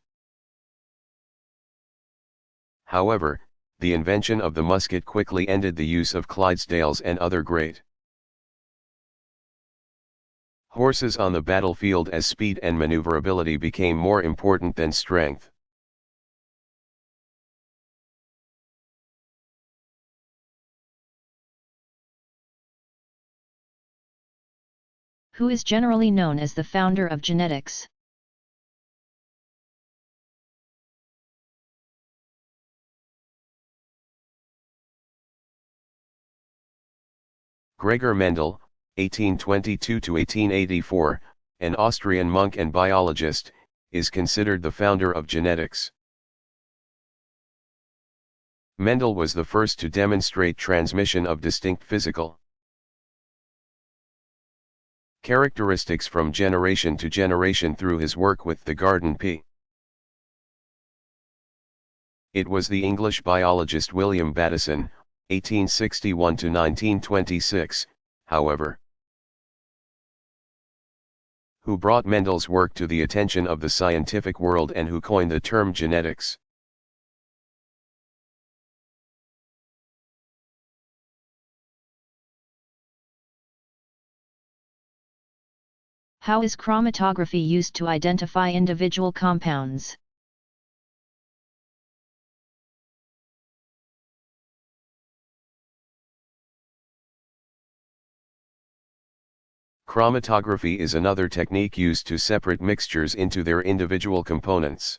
However, the invention of the musket quickly ended the use of Clydesdales and other great horses on the battlefield as speed and maneuverability became more important than strength. Who is generally known as the founder of genetics? Gregor Mendel, 1822–1884, an Austrian monk and biologist, is considered the founder of genetics. Mendel was the first to demonstrate transmission of distinct physical characteristics from generation to generation through his work with the garden pea. It was the English biologist William Bateson, 1861–1926, however, who brought Mendel's work to the attention of the scientific world and who coined the term genetics. How is chromatography used to identify individual compounds? Chromatography is another technique used to separate mixtures into their individual components.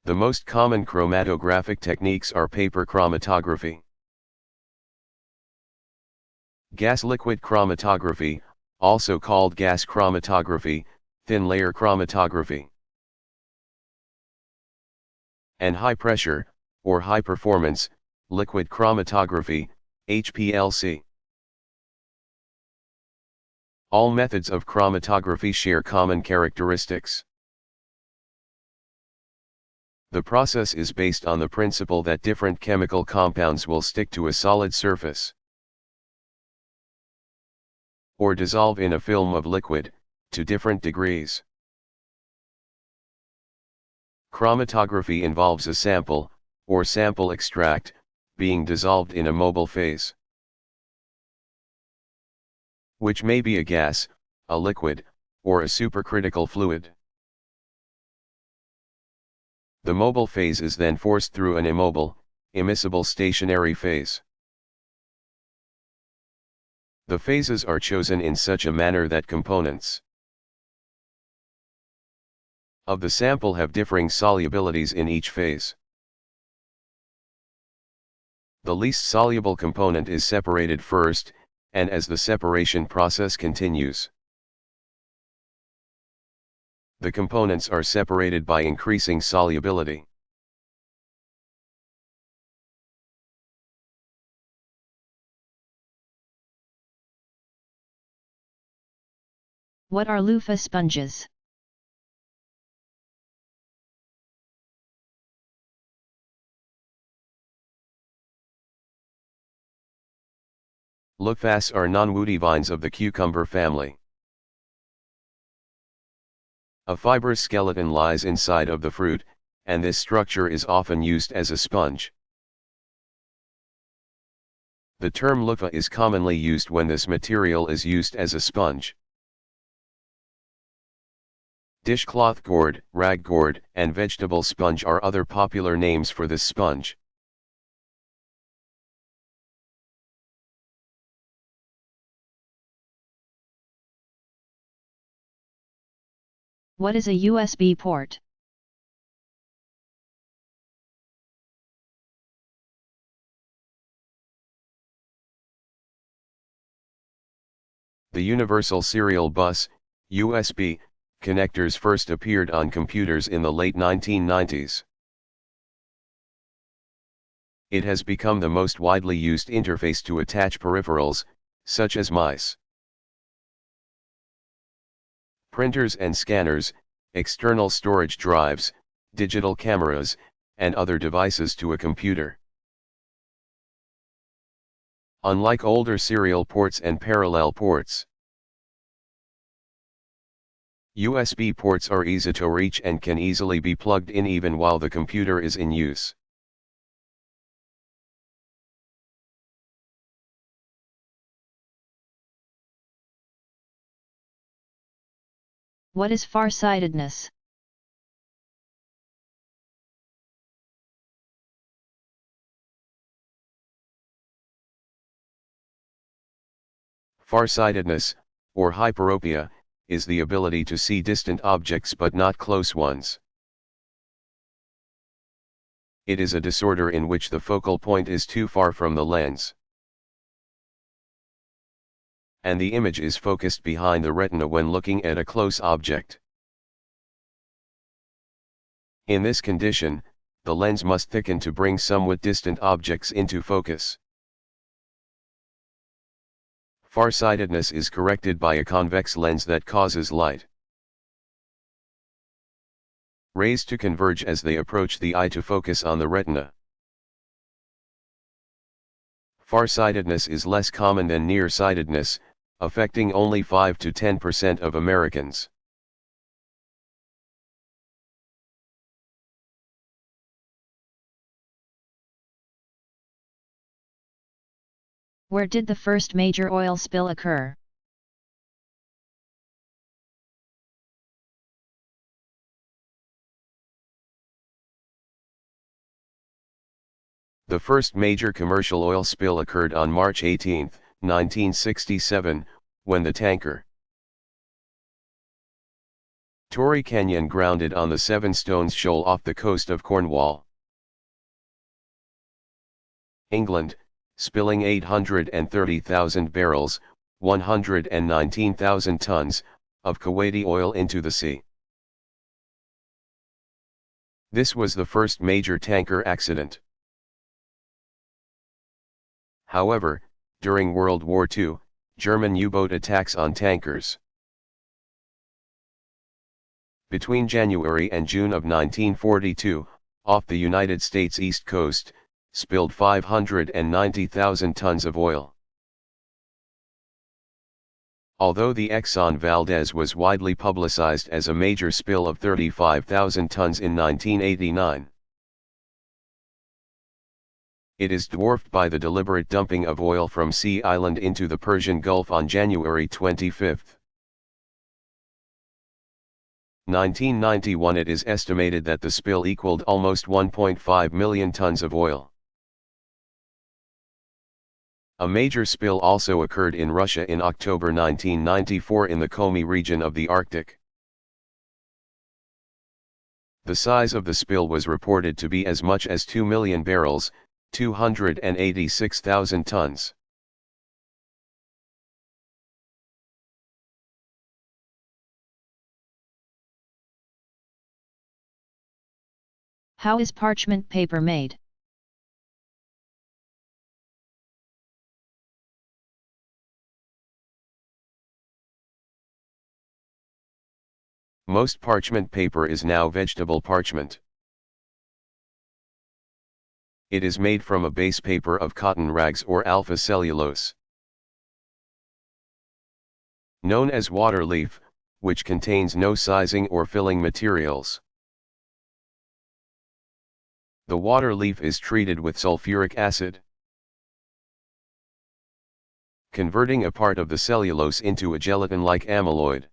The most common chromatographic techniques are paper chromatography, gas-liquid chromatography, also called gas chromatography, thin layer chromatography, and high-pressure, or high-performance, liquid chromatography, HPLC. All methods of chromatography share common characteristics. The process is based on the principle that different chemical compounds will stick to a solid surface or dissolve in a film of liquid, to different degrees. Chromatography involves a sample, or sample extract, being dissolved in a mobile phase, which may be a gas, a liquid, or a supercritical fluid. The mobile phase is then forced through an immobile, immiscible stationary phase. The phases are chosen in such a manner that components of the sample have differing solubilities in each phase. The least soluble component is separated first, and as the separation process continues, the components are separated by increasing solubility. What are loofah sponges? Loofahs are non-woody vines of the cucumber family. A fibrous skeleton lies inside of the fruit, and this structure is often used as a sponge. The term loofah is commonly used when this material is used as a sponge. Dishcloth gourd, rag gourd, and vegetable sponge are other popular names for this sponge. What is a USB port? The Universal Serial Bus, USB, connectors first appeared on computers in the late 1990s. It has become the most widely used interface to attach peripherals, such as mice, printers and scanners, external storage drives, digital cameras, and other devices to a computer. Unlike older serial ports and parallel ports, USB ports are easy to reach and can easily be plugged in even while the computer is in use. What is farsightedness? Farsightedness, or hyperopia, is the ability to see distant objects but not close ones. It is a disorder in which the focal point is too far from the lens, and the image is focused behind the retina when looking at a close object. In this condition, the lens must thicken to bring somewhat distant objects into focus. Farsightedness is corrected by a convex lens that causes light rays to converge as they approach the eye to focus on the retina. Farsightedness is less common than nearsightedness, affecting only 5 to 10% of Americans. Where did the first major oil spill occur? The first major commercial oil spill occurred on March 18, 1967, when the tanker Torrey Canyon grounded on the Seven Stones Shoal off the coast of Cornwall, England, spilling 830,000 barrels, 119,000 tons, of Kuwaiti oil into the sea. This was the first major tanker accident. However, during World War II, German U-boat attacks on tankers between January and June of 1942, off the United States East Coast, spilled 590,000 tons of oil. Although the Exxon Valdez was widely publicized as a major spill of 35,000 tons in 1989, it is dwarfed by the deliberate dumping of oil from Sea Island into the Persian Gulf on January 25. 1991. It is estimated that the spill equaled almost 1.5 million tons of oil. A major spill also occurred in Russia in October 1994 in the Komi region of the Arctic. The size of the spill was reported to be as much as 2 million barrels, 286,000 tons. How is parchment paper made? Most parchment paper is now vegetable parchment. It is made from a base paper of cotton rags or alpha cellulose, known as water leaf, which contains no sizing or filling materials. The water leaf is treated with sulfuric acid. converting a part of the cellulose into a gelatin-like amyloid.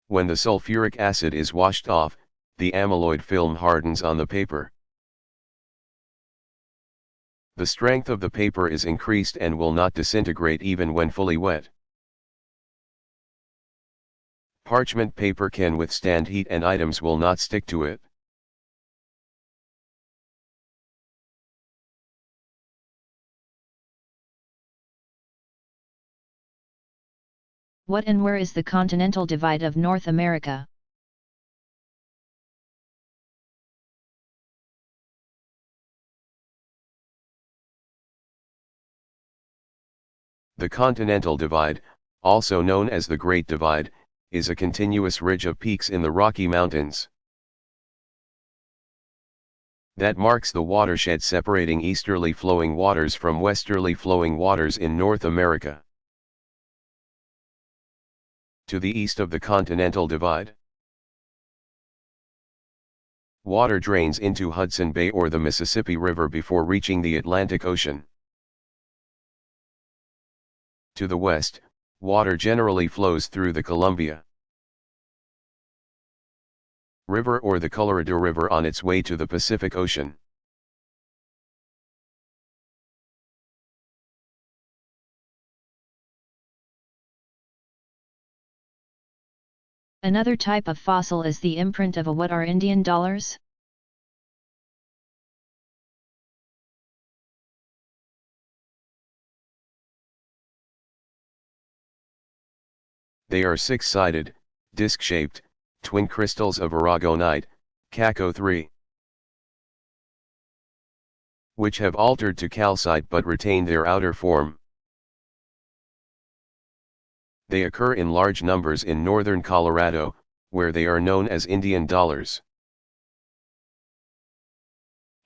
When the sulfuric acid is washed off, the amyloid film hardens on the paper. The strength of the paper is increased and will not disintegrate even when fully wet. Parchment paper can withstand heat and items will not stick to it. What and where is the continental divide of North America? The continental divide, also known as the Great Divide, is a continuous ridge of peaks in the Rocky Mountains that marks the watershed separating easterly flowing waters from westerly flowing waters in North America. To the east of the continental divide, water drains into Hudson Bay or the Mississippi River before reaching the Atlantic Ocean. To the west, water generally flows through the Columbia River or the Colorado River on its way to the Pacific Ocean. Another type of fossil is the imprint of a what are Indian dollars? They are six-sided, disc-shaped, twin crystals of aragonite, Caco3, which have altered to calcite but retain their outer form. They occur in large numbers in northern Colorado, where they are known as Indian dollars.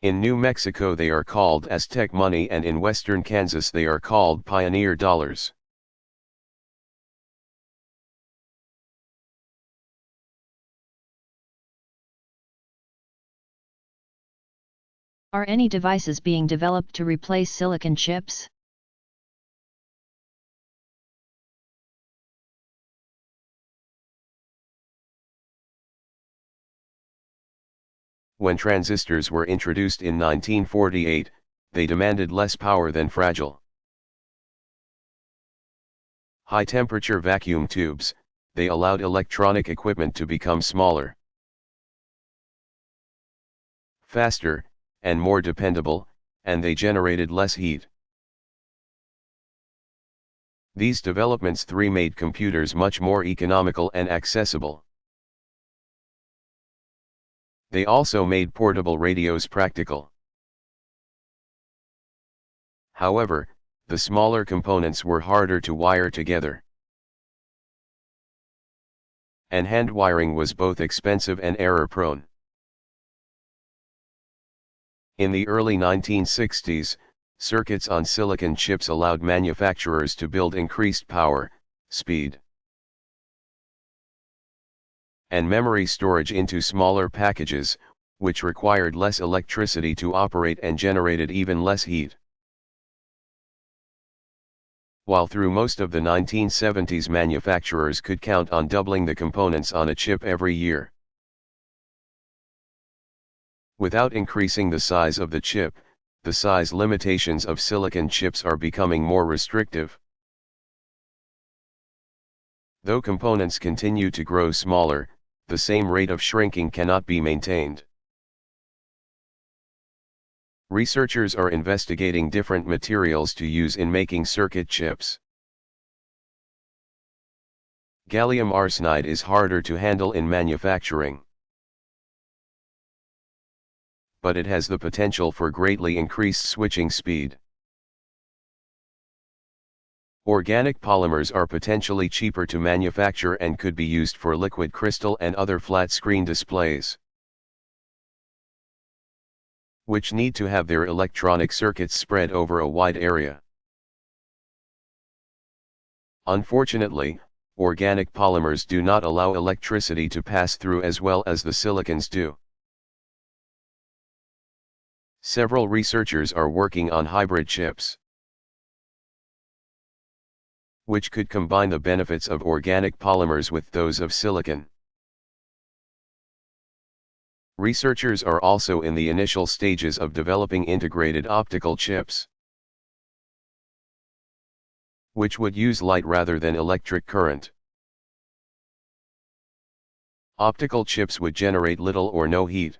In New Mexico they are called Aztec money, and in western Kansas they are called pioneer dollars. Are any devices being developed to replace silicon chips? When transistors were introduced in 1948, they demanded less power than fragile high-temperature vacuum tubes. They allowed electronic equipment to become smaller, faster, and more dependable, and they generated less heat. These developments made computers much more economical and accessible. They also made portable radios practical. However, the smaller components were harder to wire together, and hand wiring was both expensive and error-prone. In the early 1960s, circuits on silicon chips allowed manufacturers to build increased power, speed, and memory storage into smaller packages, which required less electricity to operate and generated even less heat. While through most of the 1970s manufacturers could count on doubling the components on a chip every year, without increasing the size of the chip, the size limitations of silicon chips are becoming more restrictive. Though components continue to grow smaller, the same rate of shrinking cannot be maintained. Researchers are investigating different materials to use in making circuit chips. Gallium arsenide is harder to handle in manufacturing, but it has the potential for greatly increased switching speed. Organic polymers are potentially cheaper to manufacture and could be used for liquid crystal and other flat-screen displays, which need to have their electronic circuits spread over a wide area. Unfortunately, organic polymers do not allow electricity to pass through as well as the silicons do. Several researchers are working on hybrid chips. which could combine the benefits of organic polymers with those of silicon. Researchers are also in the initial stages of developing integrated optical chips, which would use light rather than electric current. Optical chips would generate little or no heat,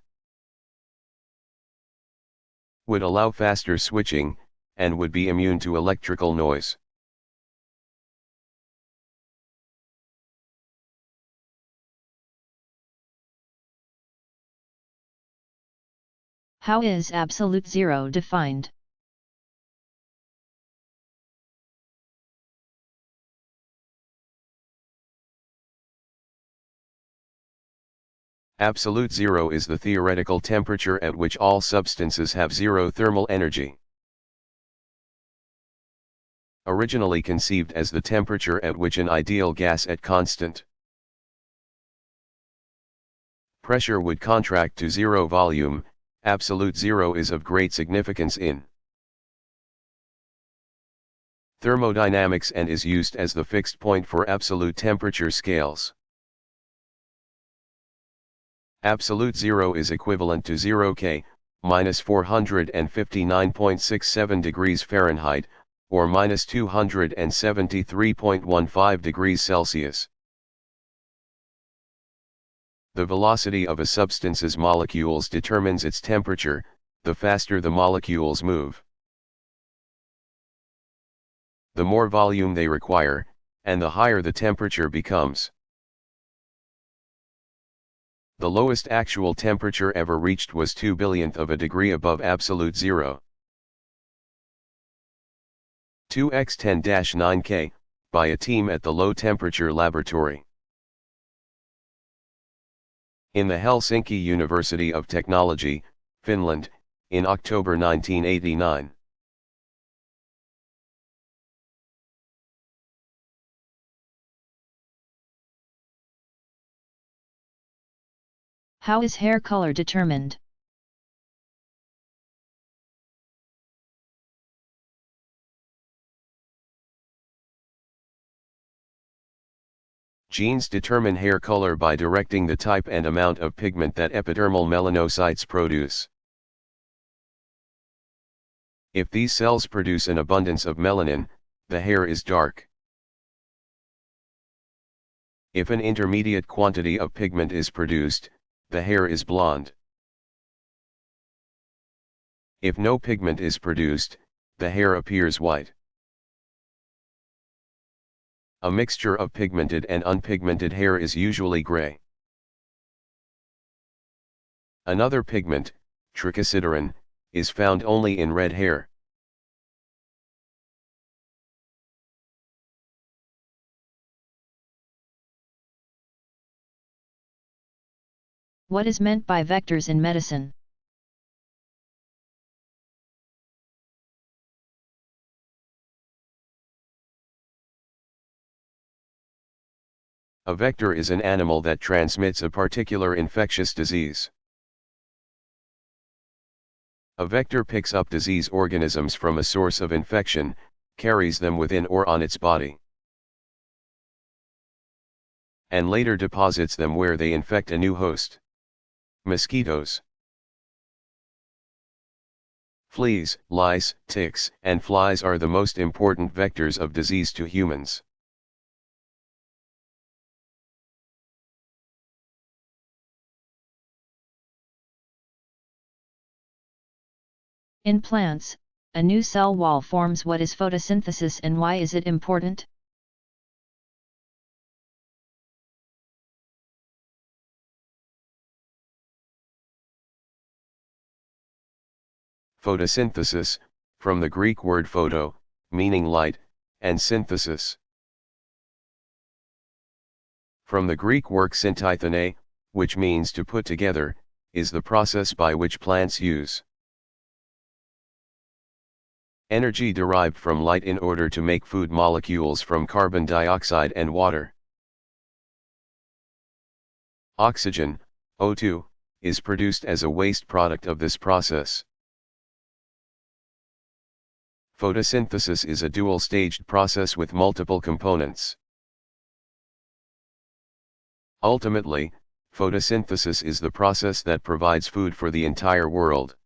would allow faster switching, and would be immune to electrical noise. How is absolute zero defined? Absolute zero is the theoretical temperature at which all substances have zero thermal energy. Originally conceived as the temperature at which an ideal gas at constant pressure would contract to zero volume, absolute zero is of great significance in thermodynamics and is used as the fixed point for absolute temperature scales. Absolute zero is equivalent to 0 K, minus 459.67 degrees Fahrenheit, or minus 273.15 degrees Celsius. The velocity of a substance's molecules determines its temperature. The faster the molecules move, the more volume they require, and the higher the temperature becomes. The lowest actual temperature ever reached was 2 billionth of a degree above absolute zero. 2x10-9 K, by a team at the Low Temperature Laboratory in the Helsinki University of Technology, Finland, in October 1989. How is hair color determined? Genes determine hair color by directing the type and amount of pigment that epidermal melanocytes produce. If these cells produce an abundance of melanin, the hair is dark. If an intermediate quantity of pigment is produced, the hair is blonde. If no pigment is produced, the hair appears white. A mixture of pigmented and unpigmented hair is usually gray. Another pigment, trichosiderin, is found only in red hair. What is meant by vectors in medicine? A vector is an animal that transmits a particular infectious disease. A vector picks up disease organisms from a source of infection, carries them within or on its body, and later deposits them where they infect a new host. Mosquitoes, fleas, lice, ticks, and flies are the most important vectors of disease to humans. In plants, a new cell wall forms. What is photosynthesis and why is it important? Photosynthesis, from the Greek word photo, meaning light, and synthesis, from the Greek word syntythene, which means to put together, is the process by which plants use energy derived from light in order to make food molecules from carbon dioxide and water. Oxygen, O2, is produced as a waste product of this process. Photosynthesis is a dual-staged process with multiple components. Ultimately, photosynthesis is the process that provides food for the entire world.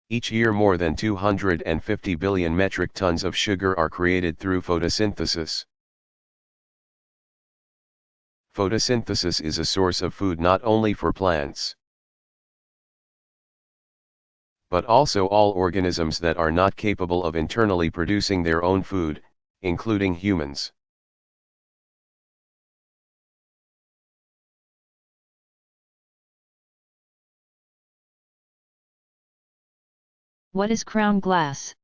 Each year more than 250 billion metric tons of sugar are created through photosynthesis. Photosynthesis is a source of food not only for plants, but also all organisms that are not capable of internally producing their own food, including humans. What is crown glass?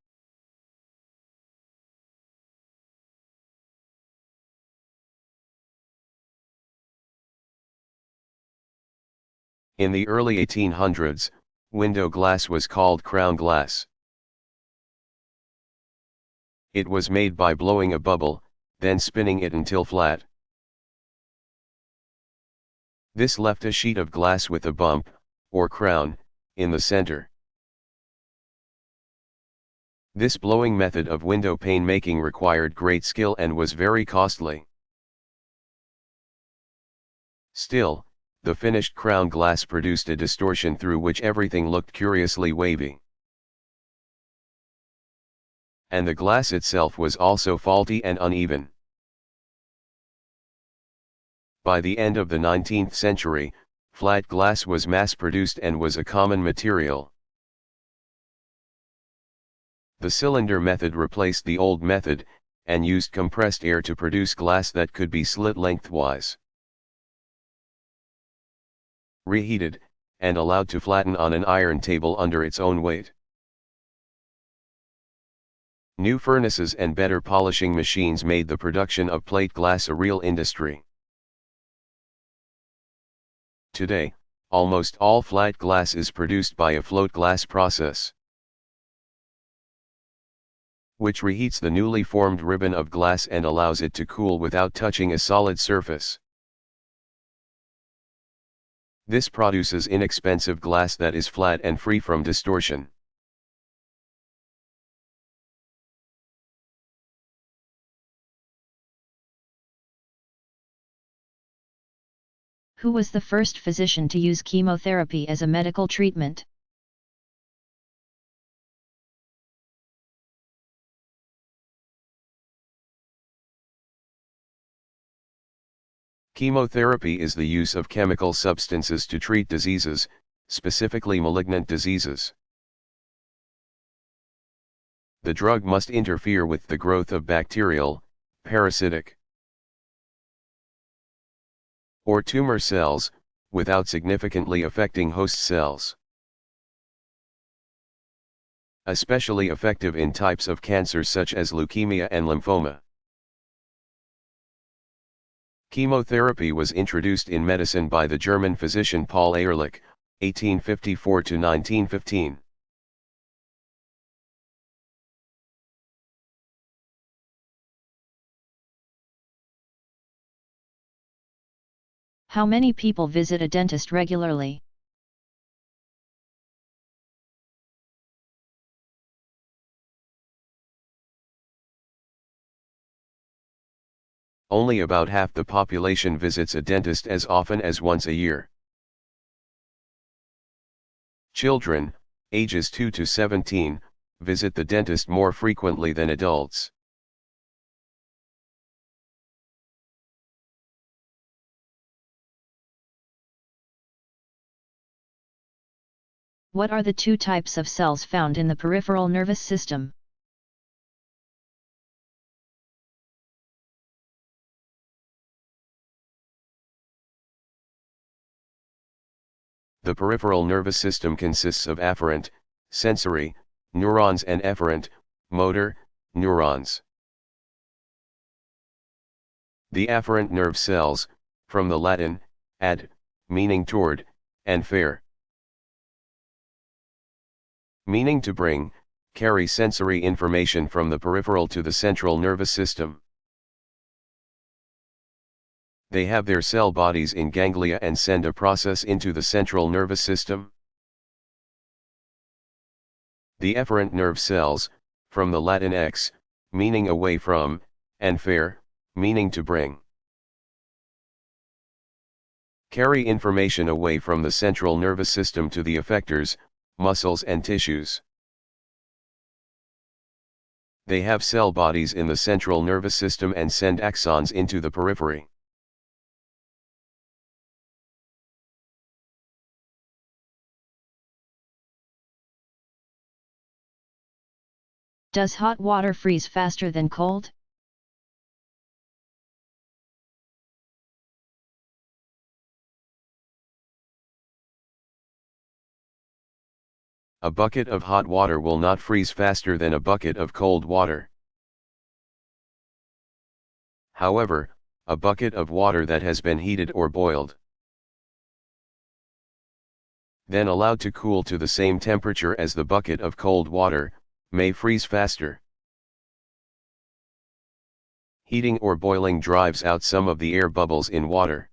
In the early 1800s, window glass was called crown glass. It was made by blowing a bubble, then spinning it until flat. This left a sheet of glass with a bump, or crown, in the center. This blowing method of window pane making required great skill and was very costly. Still, the finished crown glass produced a distortion through which everything looked curiously wavy. And the glass itself was also faulty and uneven. By the end of the 19th century, flat glass was mass-produced and was a common material. The cylinder method replaced the old method, and used compressed air to produce glass that could be slit lengthwise, reheated, and allowed to flatten on an iron table under its own weight. New furnaces and better polishing machines made the production of plate glass a real industry. Today, almost all flat glass is produced by a float glass process, which reheats the newly formed ribbon of glass and allows it to cool without touching a solid surface. This produces inexpensive glass that is flat and free from distortion. Who was the first physician to use chemotherapy as a medical treatment? Chemotherapy is the use of chemical substances to treat diseases, specifically malignant diseases. The drug must interfere with the growth of bacterial, parasitic, or tumor cells, without significantly affecting host cells. Especially effective in types of cancers such as leukemia and lymphoma. Chemotherapy was introduced in medicine by the German physician Paul Ehrlich, 1854 to 1915. How many people visit a dentist regularly? Only about half the population visits a dentist as often as once a year. Children, ages 2 to 17, visit the dentist more frequently than adults. What are the two types of cells found in the peripheral nervous system? The peripheral nervous system consists of afferent, sensory, neurons and efferent, motor, neurons. The afferent nerve cells, from the Latin, ad, meaning toward, and fere, meaning to bring, carry sensory information from the peripheral to the central nervous system. They have their cell bodies in ganglia and send a process into the central nervous system. The efferent nerve cells, from the Latin ex, meaning away from, and fere, meaning to bring, carry information away from the central nervous system to the effectors, muscles and tissues. They have cell bodies in the central nervous system and send axons into the periphery. Does hot water freeze faster than cold? A bucket of hot water will not freeze faster than a bucket of cold water. However, a bucket of water that has been heated or boiled, then allowed to cool to the same temperature as the bucket of cold water, may freeze faster. Heating or boiling drives out some of the air bubbles in water.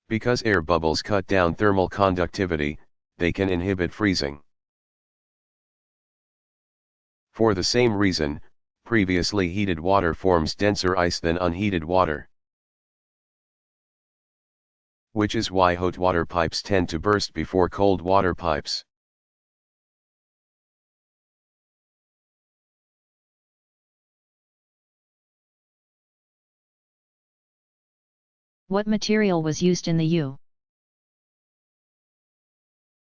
Because air bubbles cut down thermal conductivity, they can inhibit freezing. For the same reason, previously heated water forms denser ice than unheated water. Which is why hot water pipes tend to burst before cold water pipes. What material was used in the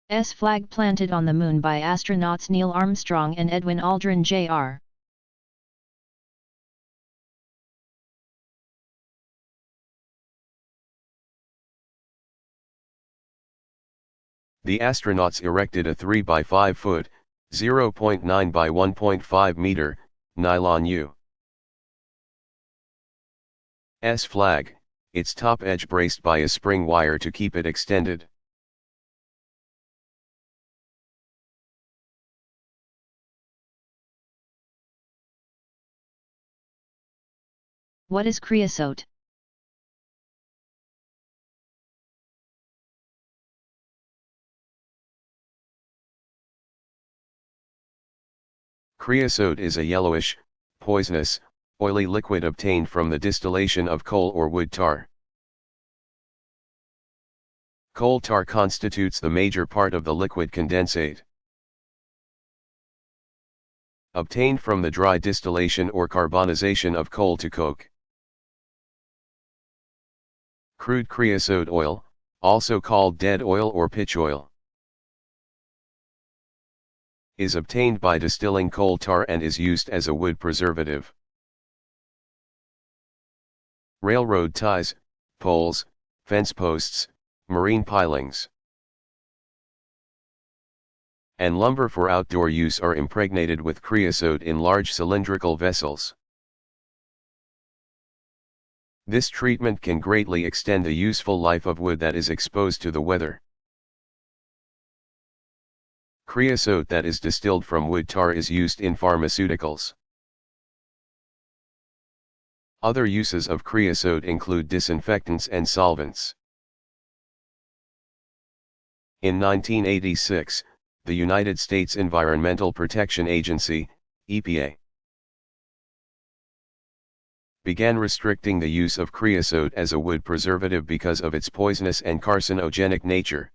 U.S. flag planted on the Moon by astronauts Neil Armstrong and Edwin Aldrin Jr.? The astronauts erected a 3 by 5 foot, 0.9 by 1.5 meter, nylon U.S. flag, its top edge braced by a spring wire to keep it extended. What is creosote? Creosote is a yellowish, poisonous, oily liquid obtained from the distillation of coal or wood tar. Coal tar constitutes the major part of the liquid condensate. Obtained from the dry distillation or carbonization of coal to coke. Crude creosote oil, also called dead oil or pitch oil, is obtained by distilling coal tar and is used as a wood preservative. Railroad ties, poles, fence posts, marine pilings, and lumber for outdoor use are impregnated with creosote in large cylindrical vessels. This treatment can greatly extend the useful life of wood that is exposed to the weather. Creosote that is distilled from wood tar is used in pharmaceuticals. Other uses of creosote include disinfectants and solvents. In 1986, the United States Environmental Protection Agency, EPA, began restricting the use of creosote as a wood preservative because of its poisonous and carcinogenic nature.